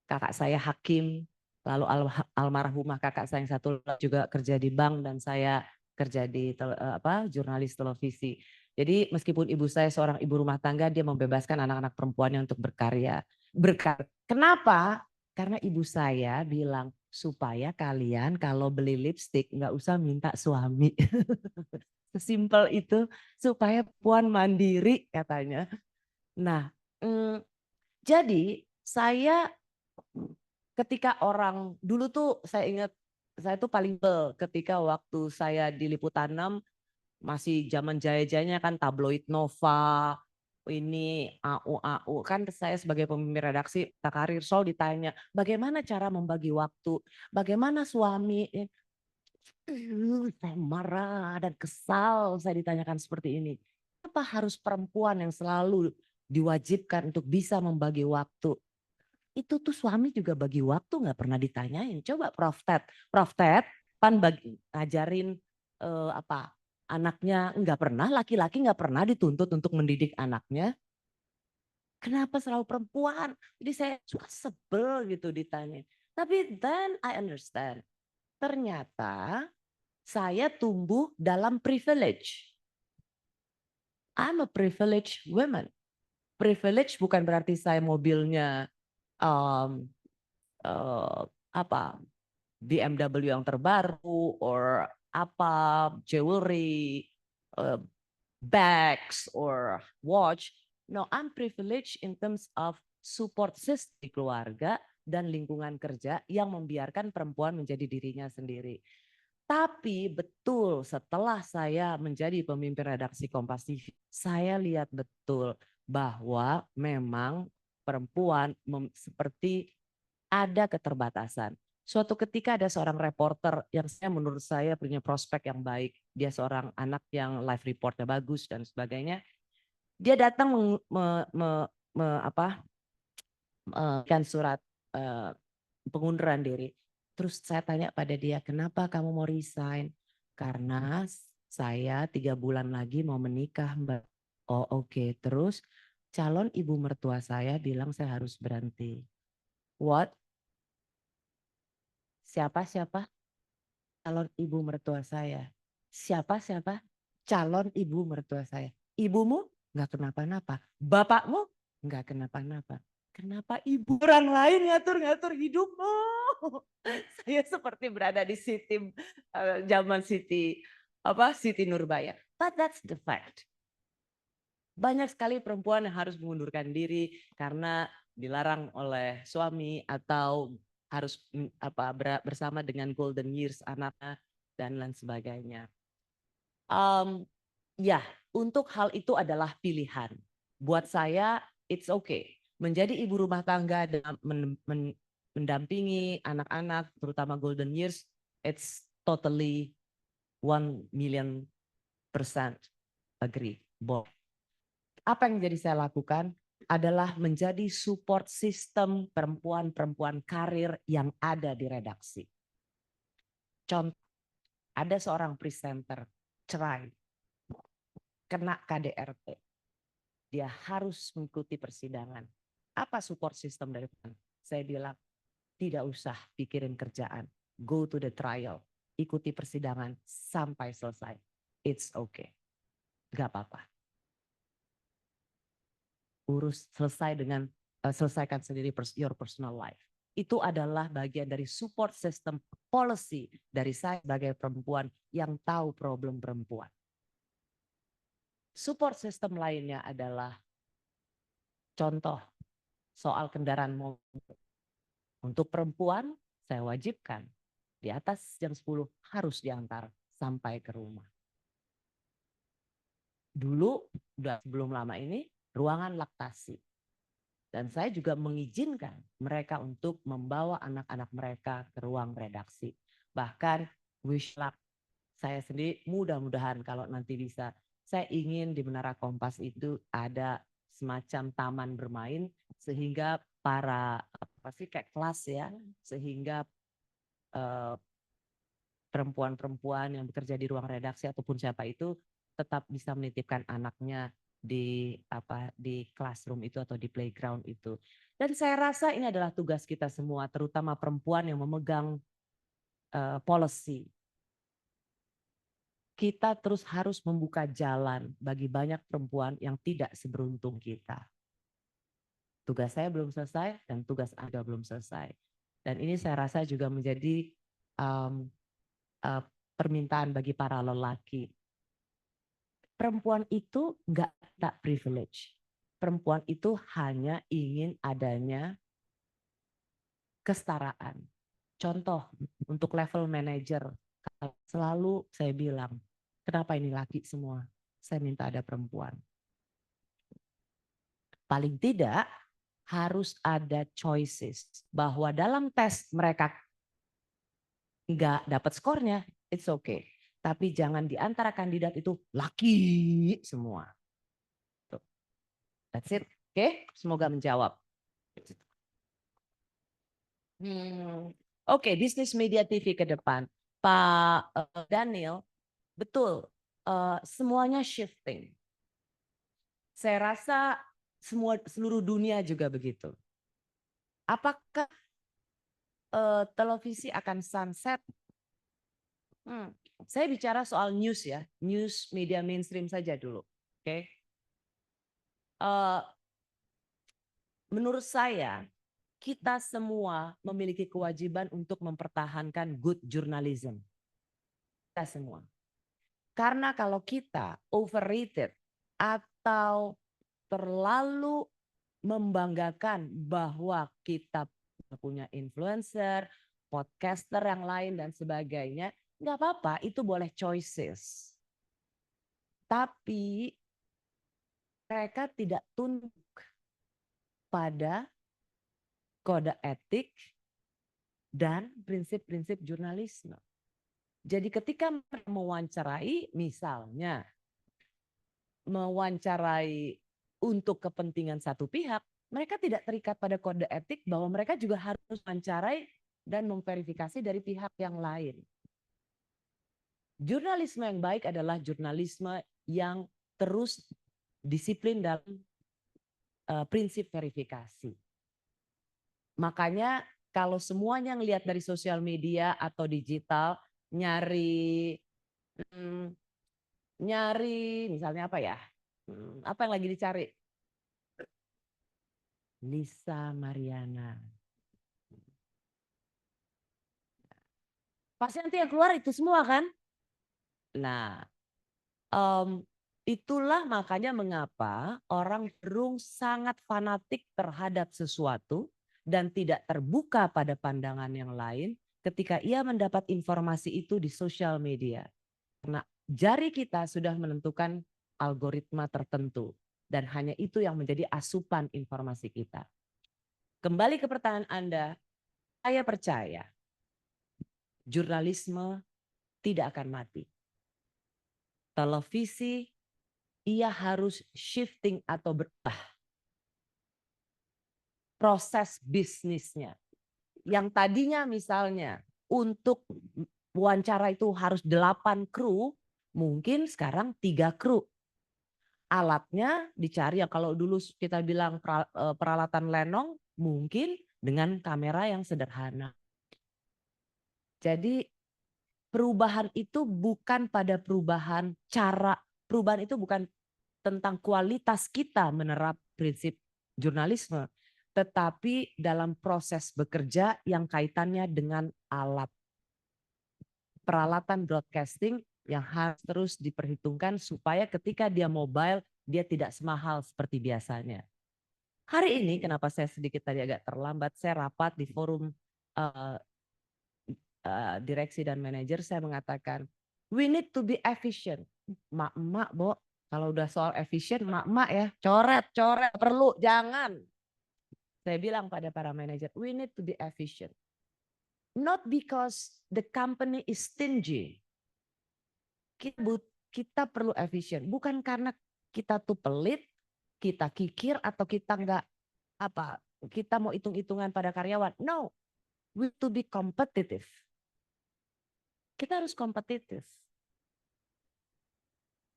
Kakak saya hakim, lalu almarhumah kakak saya yang satu juga kerja di bank dan saya kerja di jurnalis televisi. Jadi meskipun ibu saya seorang ibu rumah tangga, dia membebaskan anak-anak perempuannya untuk berkarya. Kenapa? Karena ibu saya bilang supaya kalian kalau beli lipstik nggak usah minta suami. Sesimpel itu, supaya puan mandiri katanya. Nah, jadi saya ketika orang dulu tuh saya ingat, saya tuh paling ketika waktu saya di Liputan 6 masih zaman jaya-jayanya kan tabloid Nova, ini AU kan saya sebagai pemimpin redaksi Takarir Sol ditanya bagaimana cara membagi waktu, bagaimana suami, saya marah dan kesal saya ditanyakan seperti ini. Kenapa harus perempuan yang selalu diwajibkan untuk bisa membagi waktu? Itu tuh suami juga bagi waktu nggak pernah ditanyain. Coba Prof Ted pan ngajarin anaknya, nggak pernah, laki-laki nggak pernah dituntut untuk mendidik anaknya. Kenapa selalu perempuan? Jadi saya suka sebel gitu ditanya. Tapi then I understand. Ternyata saya tumbuh dalam privilege. I'm a privileged woman. Privilege bukan berarti saya mobilnya BMW yang terbaru or jewelry, bags or watch. No, I'm privileged in terms of support system di keluarga dan lingkungan kerja yang membiarkan perempuan menjadi dirinya sendiri. Tapi betul setelah saya menjadi pemimpin redaksi Kompas TV, saya lihat betul bahwa memang perempuan seperti ada keterbatasan. Suatu ketika ada seorang reporter yang menurut saya punya prospek yang baik. Dia seorang anak yang live reportnya bagus dan sebagainya. Dia datang kan surat pengunduran diri. Terus saya tanya pada dia, kenapa kamu mau resign? Karena saya 3 bulan lagi mau menikah, Mbak. Oh oke. Terus calon ibu mertua saya bilang saya harus berhenti. What? Siapa? Calon ibu mertua saya. Siapa? Calon ibu mertua saya. Ibumu nggak kenapa-napa. Bapakmu nggak kenapa-napa. Kenapa ibu orang lain ngatur-ngatur hidupmu? Saya seperti berada di zaman Siti Nurbaya. But that's the fact. Banyak sekali perempuan yang harus mengundurkan diri karena dilarang oleh suami atau harus bersama dengan golden years anaknya dan lain sebagainya. Ya, untuk hal itu adalah pilihan. Buat saya, it's okay. Menjadi ibu rumah tangga dan mendampingi anak-anak, terutama golden years, it's totally 1,000,000% agree. Apa yang jadi saya lakukan adalah menjadi support system perempuan-perempuan karir yang ada di redaksi. Contoh, ada seorang presenter cerai, kena KDRT. Dia harus mengikuti persidangan. Apa support system dari perempuan? Saya bilang, tidak usah pikirin kerjaan. Go to the trial. Ikuti persidangan sampai selesai. It's okay. Gak apa-apa. Selesaikan sendiri your personal life. Itu adalah bagian dari support system policy dari saya sebagai perempuan yang tahu problem perempuan. Support system lainnya adalah contoh soal kendaraan mobil. Untuk perempuan saya wajibkan di atas jam 10 harus diantar sampai ke rumah. Dulu, belum lama ini, ruangan laktasi. Dan saya juga mengizinkan mereka untuk membawa anak-anak mereka ke ruang redaksi. Bahkan wish luck saya sendiri mudah-mudahan kalau nanti bisa. Saya ingin di Menara Kompas itu ada semacam taman bermain sehingga para kayak kelas ya, sehingga perempuan-perempuan yang bekerja di ruang redaksi ataupun siapa itu tetap bisa menitipkan anaknya di classroom itu atau di playground itu. Dan saya rasa ini adalah tugas kita semua, terutama perempuan yang memegang policy. Kita terus harus membuka jalan bagi banyak perempuan yang tidak seberuntung kita. Tugas saya belum selesai dan tugas Anda belum selesai. Dan ini saya rasa juga menjadi permintaan bagi para lelaki. Perempuan itu tak privilege. Perempuan itu hanya ingin adanya kesetaraan. Contoh untuk level manager, selalu saya bilang, kenapa ini laki semua? Saya minta ada perempuan. Paling tidak harus ada choices bahwa dalam tes mereka nggak dapat skornya, it's okay. Tapi jangan di antara kandidat itu laki semua. Tuh. That's it. Oke, semoga menjawab. Oke, bisnis media TV ke depan. Pak Daniel, betul. Semuanya shifting. Saya rasa seluruh dunia juga begitu. Apakah televisi akan sunset? Saya bicara soal news ya, news media mainstream saja dulu. Oke. Menurut saya, kita semua memiliki kewajiban untuk mempertahankan good journalism. Kita semua. Karena kalau kita overrated atau terlalu membanggakan bahwa kita punya influencer, podcaster yang lain dan sebagainya, nggak apa-apa, itu boleh choices. Tapi mereka tidak tunduk pada kode etik dan prinsip-prinsip jurnalisme. Jadi ketika mewawancarai, misalnya mewawancarai untuk kepentingan satu pihak, mereka tidak terikat pada kode etik bahwa mereka juga harus mewawancarai dan memverifikasi dari pihak yang lain. Jurnalisme yang baik adalah jurnalisme yang terus disiplin dalam prinsip verifikasi. Makanya kalau semuanya ngelihat dari sosial media atau digital, nyari misalnya apa ya? Apa yang lagi dicari? Lisa Mariana. Pasti nanti yang keluar itu semua kan? Nah, itulah makanya mengapa orang cenderung sangat fanatik terhadap sesuatu dan tidak terbuka pada pandangan yang lain ketika ia mendapat informasi itu di sosial media. Karena jari kita sudah menentukan algoritma tertentu dan hanya itu yang menjadi asupan informasi kita. Kembali ke pertanyaan Anda, saya percaya jurnalisme tidak akan mati. Televisi ia harus shifting atau berubah proses bisnisnya. Yang tadinya misalnya untuk wawancara itu harus 8 kru, mungkin sekarang 3 kru. Alatnya dicari yang kalau dulu kita bilang peralatan lenong, mungkin dengan kamera yang sederhana. Jadi perubahan itu bukan pada perubahan cara, perubahan itu bukan tentang kualitas kita menerap prinsip jurnalisme, tetapi dalam proses bekerja yang kaitannya dengan alat. Peralatan broadcasting yang harus terus diperhitungkan supaya ketika dia mobile, dia tidak semahal seperti biasanya. Hari ini kenapa saya sedikit tadi agak terlambat, saya rapat di forum direksi dan manajer, saya mengatakan, we need to be efficient. Mak-mak, Bo, kalau udah soal efisien, mak-mak ya, coret, perlu, jangan. Saya bilang pada para manajer, we need to be efficient. Not because the company is stingy. Kita perlu efisien, bukan karena kita tuh pelit, kita kikir atau kita enggak kita mau hitung-hitungan pada karyawan. No, we to be competitive. Kita harus kompetitif.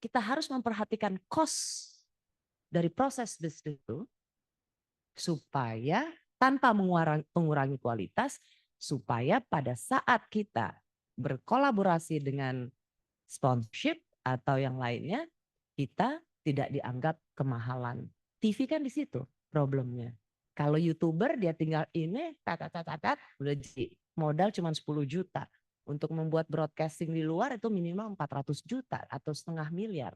Kita harus memperhatikan cost dari proses bisnis itu supaya tanpa mengurangi kualitas, supaya pada saat kita berkolaborasi dengan sponsorship atau yang lainnya, kita tidak dianggap kemahalan. TV kan di situ problemnya. Kalau YouTuber dia tinggal ini, udah jadi modal cuma 10 juta. Untuk membuat broadcasting di luar itu minimal 400 juta atau 0,5 miliar.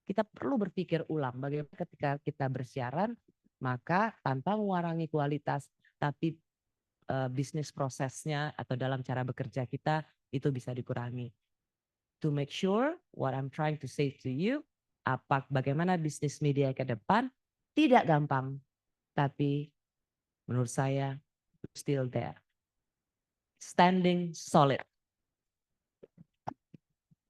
Kita perlu berpikir ulang bagaimana ketika kita bersiaran, maka tanpa mengurangi kualitas, tapi bisnis prosesnya atau dalam cara bekerja kita itu bisa dikurangi. To make sure what I'm trying to say to you, bagaimana bisnis media ke depan tidak gampang, tapi menurut saya still there. Standing solid.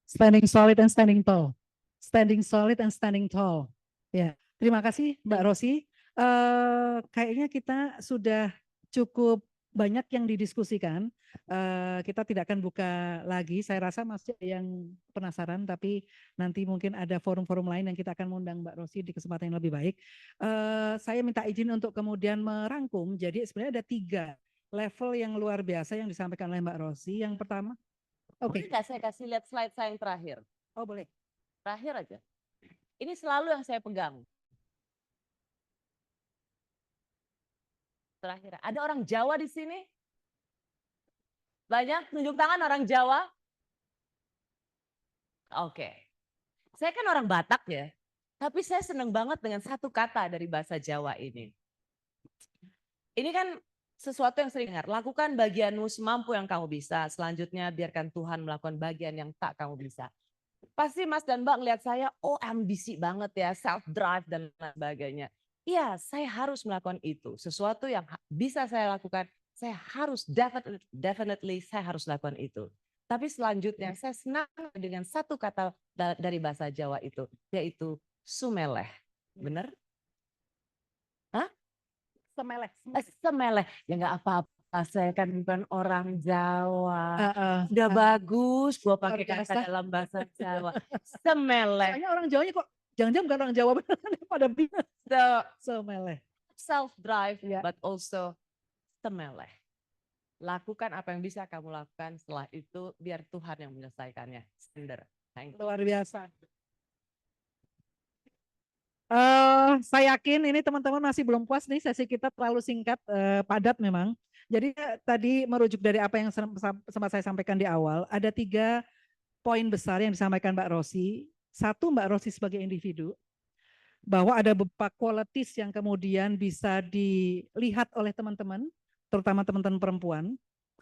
Standing solid and standing tall. Standing solid and standing tall. Ya, terima kasih Mbak Rosi. Kayaknya kita sudah cukup banyak yang didiskusikan. Kita tidak akan buka lagi. Saya rasa masih ada yang penasaran, tapi nanti mungkin ada forum-forum lain yang kita akan mengundang Mbak Rosi di kesempatan yang lebih baik. Saya minta izin untuk kemudian merangkum. Jadi sebenarnya ada 3 level yang luar biasa yang disampaikan oleh Mbak Rosi. Yang pertama, Boleh nggak saya kasih lihat slide saya yang terakhir? Oh boleh. Terakhir aja. Ini selalu yang saya pegang. Terakhir. Ada orang Jawa di sini? Banyak tunjuk tangan orang Jawa? Oke. Saya kan orang Batak ya, tapi saya senang banget dengan satu kata dari bahasa Jawa ini. Ini kan sesuatu yang sering dengar, lakukan bagianmu semampu yang kamu bisa, selanjutnya biarkan Tuhan melakukan bagian yang tak kamu bisa. Pasti Mas dan Mbak ngeliat saya, oh ambisi banget ya, self drive dan lain sebagainya. Iya, saya harus melakukan itu. Sesuatu yang bisa saya lakukan, saya harus definitely saya harus lakukan itu. Tapi selanjutnya saya senang dengan satu kata dari bahasa Jawa itu, yaitu sumeleh. Benar? Hah? Semeleh. Semeleh. Ya nggak apa-apa, saya kan bukan orang Jawa. Udah bagus gua pakai kata dalam bahasa Jawa. Semeleh. Soalnya orang Jawanya kok jangan-jangan bukan orang Jawa beneran pada bingung. Semeleh. Self drive but also semeleh. Lakukan apa yang bisa kamu lakukan, setelah itu biar Tuhan yang menyelesaikannya. Sender. Luar biasa. Saya yakin ini teman-teman masih belum puas nih, sesi kita terlalu singkat, padat memang. Jadi tadi merujuk dari apa yang sempat saya sampaikan di awal, ada 3 poin besar yang disampaikan Mbak Rosi. Satu, Mbak Rosi sebagai individu, bahwa ada beberapa qualities yang kemudian bisa dilihat oleh teman-teman, terutama teman-teman perempuan.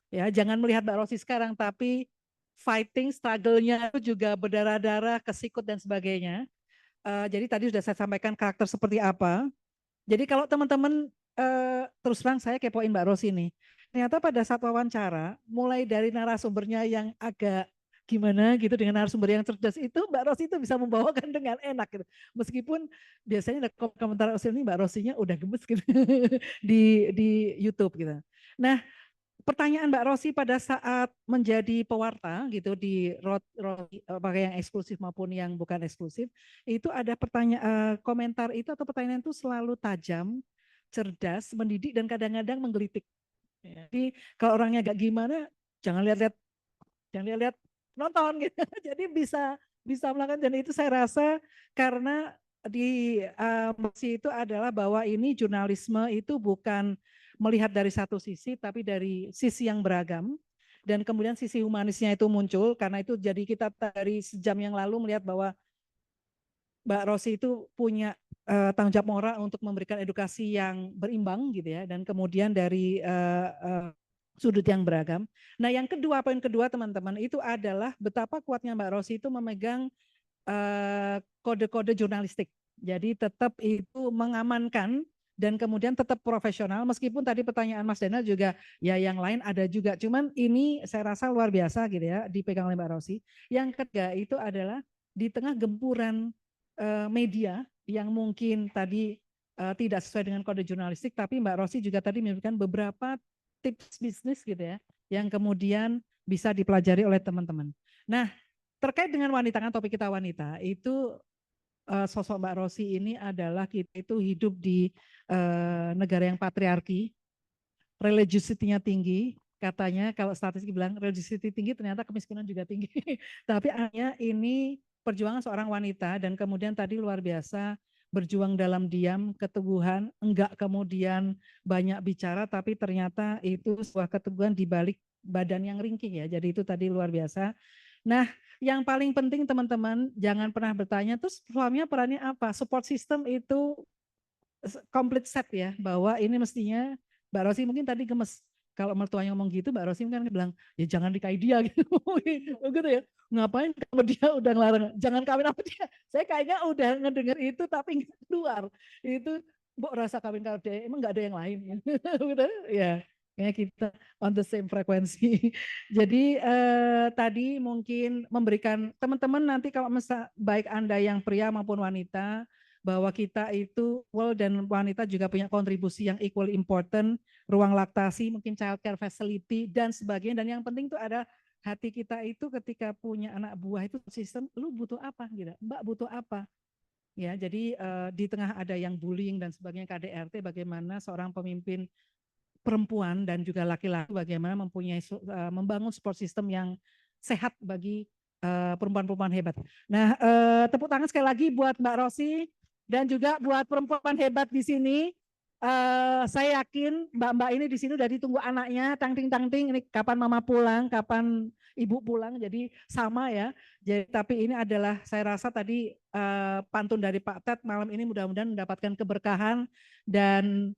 Ya, jangan melihat Mbak Rosi sekarang, tapi fighting, struggle-nya itu juga berdarah-darah, kesikut dan sebagainya. Jadi tadi sudah saya sampaikan karakter seperti apa. Jadi kalau teman-teman terus terang saya kepoin Mbak Rosi nih. Ternyata pada saat wawancara, mulai dari narasumbernya yang agak gimana gitu dengan narasumber yang cerdas itu, Mbak Rosi itu bisa membawakan dengan enak gitu. Meskipun biasanya ada komentar ini Mbak Rosinya udah gemes gitu di YouTube gitu. Nah, pertanyaan Mbak Rosi pada saat menjadi pewarta gitu di pakai yang eksklusif maupun yang bukan eksklusif, itu ada pertanyaan komentar itu atau pertanyaan itu selalu tajam, cerdas, mendidik dan kadang-kadang menggelitik. Jadi kalau orangnya agak gimana, jangan lihat nonton gitu. Jadi bisa melakukan, dan itu saya rasa karena di itu adalah bahwa ini jurnalisme itu bukan melihat dari satu sisi, tapi dari sisi yang beragam. Dan kemudian sisi humanisnya itu muncul, karena itu jadi kita dari sejam yang lalu melihat bahwa Mbak Rosi itu punya tanggung jawab moral untuk memberikan edukasi yang berimbang gitu ya, dan kemudian dari sudut yang beragam. Nah yang kedua, poin kedua teman-teman, itu adalah betapa kuatnya Mbak Rosi itu memegang kode-kode jurnalistik. Jadi tetap itu mengamankan dan kemudian tetap profesional, meskipun tadi pertanyaan Mas Daniel juga ya yang lain ada juga, cuman ini saya rasa luar biasa gitu ya dipegang oleh Mbak Rosi. Yang ketiga itu adalah di tengah gempuran media yang mungkin tadi tidak sesuai dengan kode jurnalistik, tapi Mbak Rosi juga tadi memberikan beberapa tips bisnis gitu ya, yang kemudian bisa dipelajari oleh teman-teman. Nah, terkait dengan wanita, kan topik kita wanita, itu sosok Mbak Rosi ini adalah kita itu hidup di negara yang patriarki, religiosity-nya tinggi, katanya kalau statistik bilang religiosity tinggi, ternyata kemiskinan juga tinggi. Tapi hanya ini perjuangan seorang wanita, dan kemudian tadi luar biasa berjuang dalam diam, keteguhan, enggak kemudian banyak bicara, tapi ternyata itu sebuah keteguhan di balik badan yang ringkih ya. Jadi itu tadi luar biasa. Nah, yang paling penting teman-teman, jangan pernah bertanya, terus suaminya perannya apa? Support system itu complete set ya, bahwa ini mestinya Mbak Rosi mungkin tadi gemes. Kalau mertuanya ngomong gitu, Mbak Rosi kan bilang, ya jangan nikahi dia gitu. Gitu ya. Ngapain kalau dia udah ngelarang, jangan kawin sama dia. Saya kayaknya udah ngedenger itu tapi nggak keluar. Itu Mbok rasa kawin kalau dia, emang nggak ada yang lain. Gitu ya. Kayaknya kita on the same frekuensi. Jadi tadi mungkin memberikan teman-teman nanti kalau baik Anda yang pria maupun wanita, bahwa kita itu dan wanita juga punya kontribusi yang equally important, ruang laktasi, mungkin child care facility dan sebagainya. Dan yang penting itu ada hati kita itu ketika punya anak buah itu sistem, lu butuh apa gitu, Mbak butuh apa. Ya, jadi di tengah ada yang bullying dan sebagainya, KDRT, bagaimana seorang pemimpin perempuan dan juga laki-laki bagaimana mempunyai membangun support system yang sehat bagi perempuan-perempuan hebat. Nah, tepuk tangan sekali lagi buat Mbak Rosi dan juga buat perempuan hebat di sini. Saya yakin mbak-mbak ini di sini udah ditunggu anaknya, tangting-tangting, ini kapan mama pulang, kapan ibu pulang, jadi sama ya. Jadi tapi ini adalah saya rasa tadi pantun dari Pak Ted malam ini mudah-mudahan mendapatkan keberkahan dan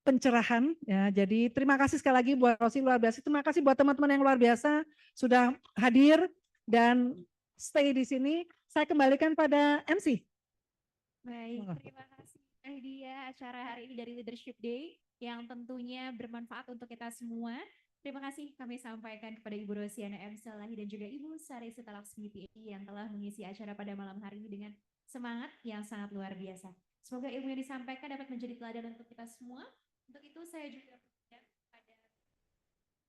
pencerahan ya. Jadi terima kasih sekali lagi buat Rosi luar biasa. Terima kasih buat teman-teman yang luar biasa sudah hadir dan stay di sini. Saya kembalikan pada MC. Baik, terima kasih Dia acara hari ini dari Leadership Day yang tentunya bermanfaat untuk kita semua. Terima kasih kami sampaikan kepada Ibu Rosiana M. Salahi dan juga Ibu Sari Sitalaksmi PhD yang telah mengisi acara pada malam hari ini dengan semangat yang sangat luar biasa. Semoga ilmu yang disampaikan dapat menjadi teladan untuk kita semua. Untuk itu saya juga berharap kepada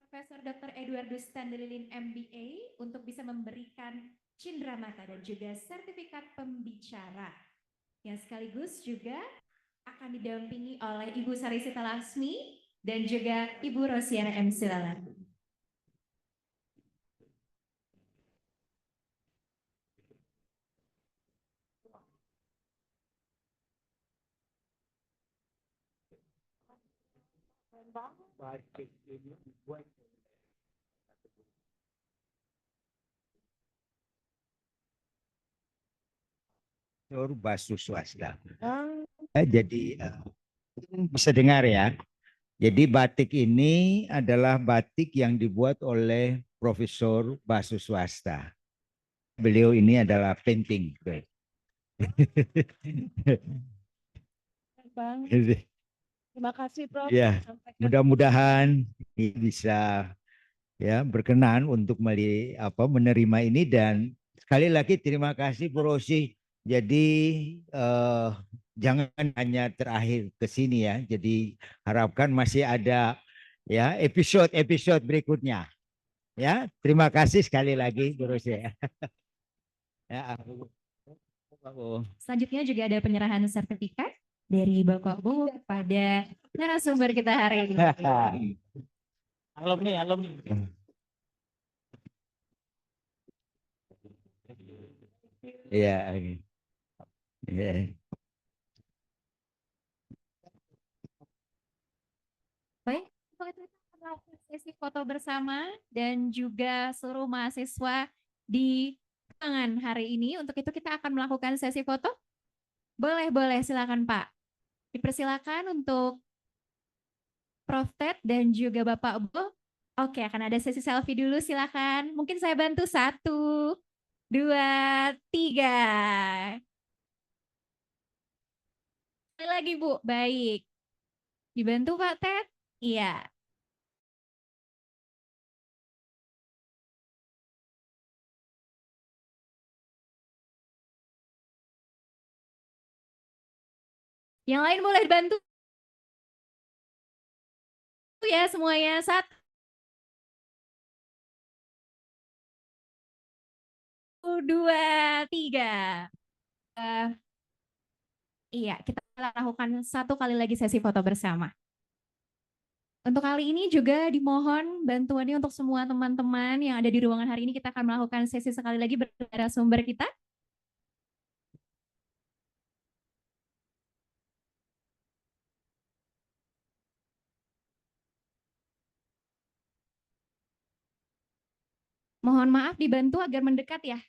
Profesor Dr. Eduardus Standelilin MBA untuk bisa memberikan cindramata dan juga sertifikat pembicara yang sekaligus juga akan didampingi oleh Ibu Sari Sitalaksmi dan juga Ibu Rosiana M. Salahi. Basu swasta. Jadi bisa dengar ya. Jadi batik ini adalah batik yang dibuat oleh Profesor Basu Swasta. Beliau ini adalah painting. Bang, terima kasih Prof. Ya, mudah-mudahan bisa ya berkenan untuk menerima ini, dan sekali lagi terima kasih Bu Rosi. Jadi jangan hanya terakhir ke sini ya. Jadi harapkan masih ada ya episode berikutnya. Ya, terima kasih sekali lagi Bu Rosi. Ya. Selanjutnya juga ada penyerahan sertifikat dari Bapak Bu kepada narasumber kita hari ini. Alumni. Iya. Yeah. Baik, untuk itu kita melakukan sesi foto bersama dan juga seluruh mahasiswa di ruangan hari ini. Untuk itu kita akan melakukan sesi foto. Boleh, silakan Pak. Dipersilakan untuk Prof. Ted dan juga Bapak Bu. Oke, akan ada sesi selfie dulu, silakan. Mungkin saya bantu 1, 2, 3. Sekali lagi Bu, baik. Dibantu Pak Ted? Iya. Yang lain boleh dibantu ya semuanya. 1, 2, 3. Iya, kita lakukan 1 kali lagi sesi foto bersama. Untuk kali ini juga dimohon bantuannya untuk semua teman-teman yang ada di ruangan hari ini. Kita akan melakukan sesi sekali lagi bersama sumber kita. Mohon maaf dibantu agar mendekat ya.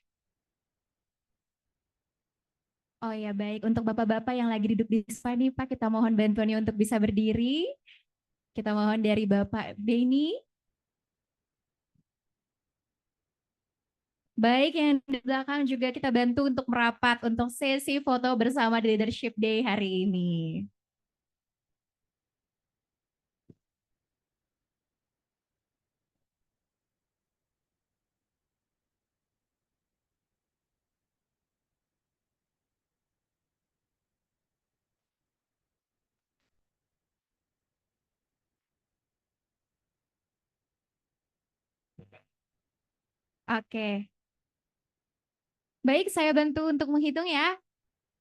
Oh ya baik, untuk bapak-bapak yang lagi duduk di sofa nih Pak, kita mohon bantuannya untuk bisa berdiri. Kita mohon dari Bapak Beni. Baik, yang di belakang juga kita bantu untuk merapat untuk sesi foto bersama di Leadership Day hari ini. Oke. Baik, saya bantu untuk menghitung ya.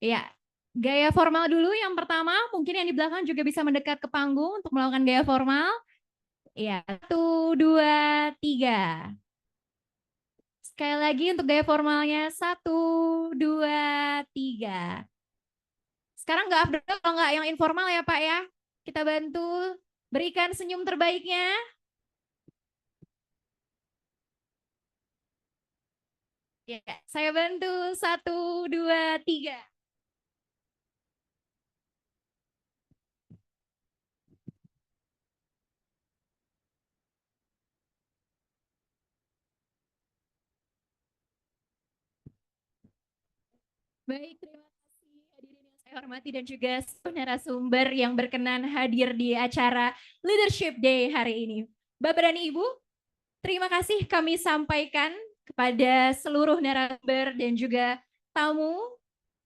Ya, gaya formal dulu yang pertama, mungkin yang di belakang juga bisa mendekat ke panggung untuk melakukan gaya formal. Ya, 1, 2, 3. Sekali lagi untuk gaya formalnya, 1, 2, 3. Sekarang nggak update kalau nggak yang informal ya Pak ya. Kita bantu berikan senyum terbaiknya. Ya, saya bantu 1, 2, 3. Baik, terima kasih hadirin yang saya hormati dan juga narasumber yang berkenan hadir di acara Leadership Day hari ini. Bapak dan Ibu, terima kasih kami sampaikan kepada seluruh narasumber dan juga tamu,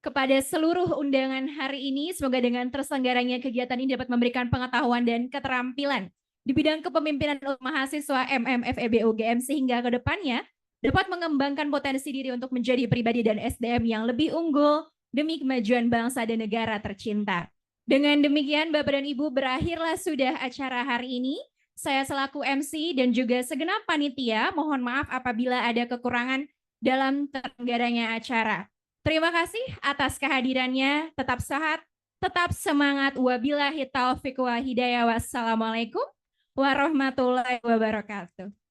kepada seluruh undangan hari ini. Semoga dengan terselenggaranya kegiatan ini dapat memberikan pengetahuan dan keterampilan di bidang kepemimpinan mahasiswa FEB UGM sehingga ke depannya dapat mengembangkan potensi diri untuk menjadi pribadi dan SDM yang lebih unggul demi kemajuan bangsa dan negara tercinta. Dengan demikian Bapak dan Ibu, berakhirlah sudah acara hari ini. Saya selaku MC dan juga segenap panitia mohon maaf apabila ada kekurangan dalam terselenggaranya acara. Terima kasih atas kehadirannya. Tetap sehat, tetap semangat. Wabillahi taufiq wa hidayah. Wassalamualaikum warahmatullahi wabarakatuh.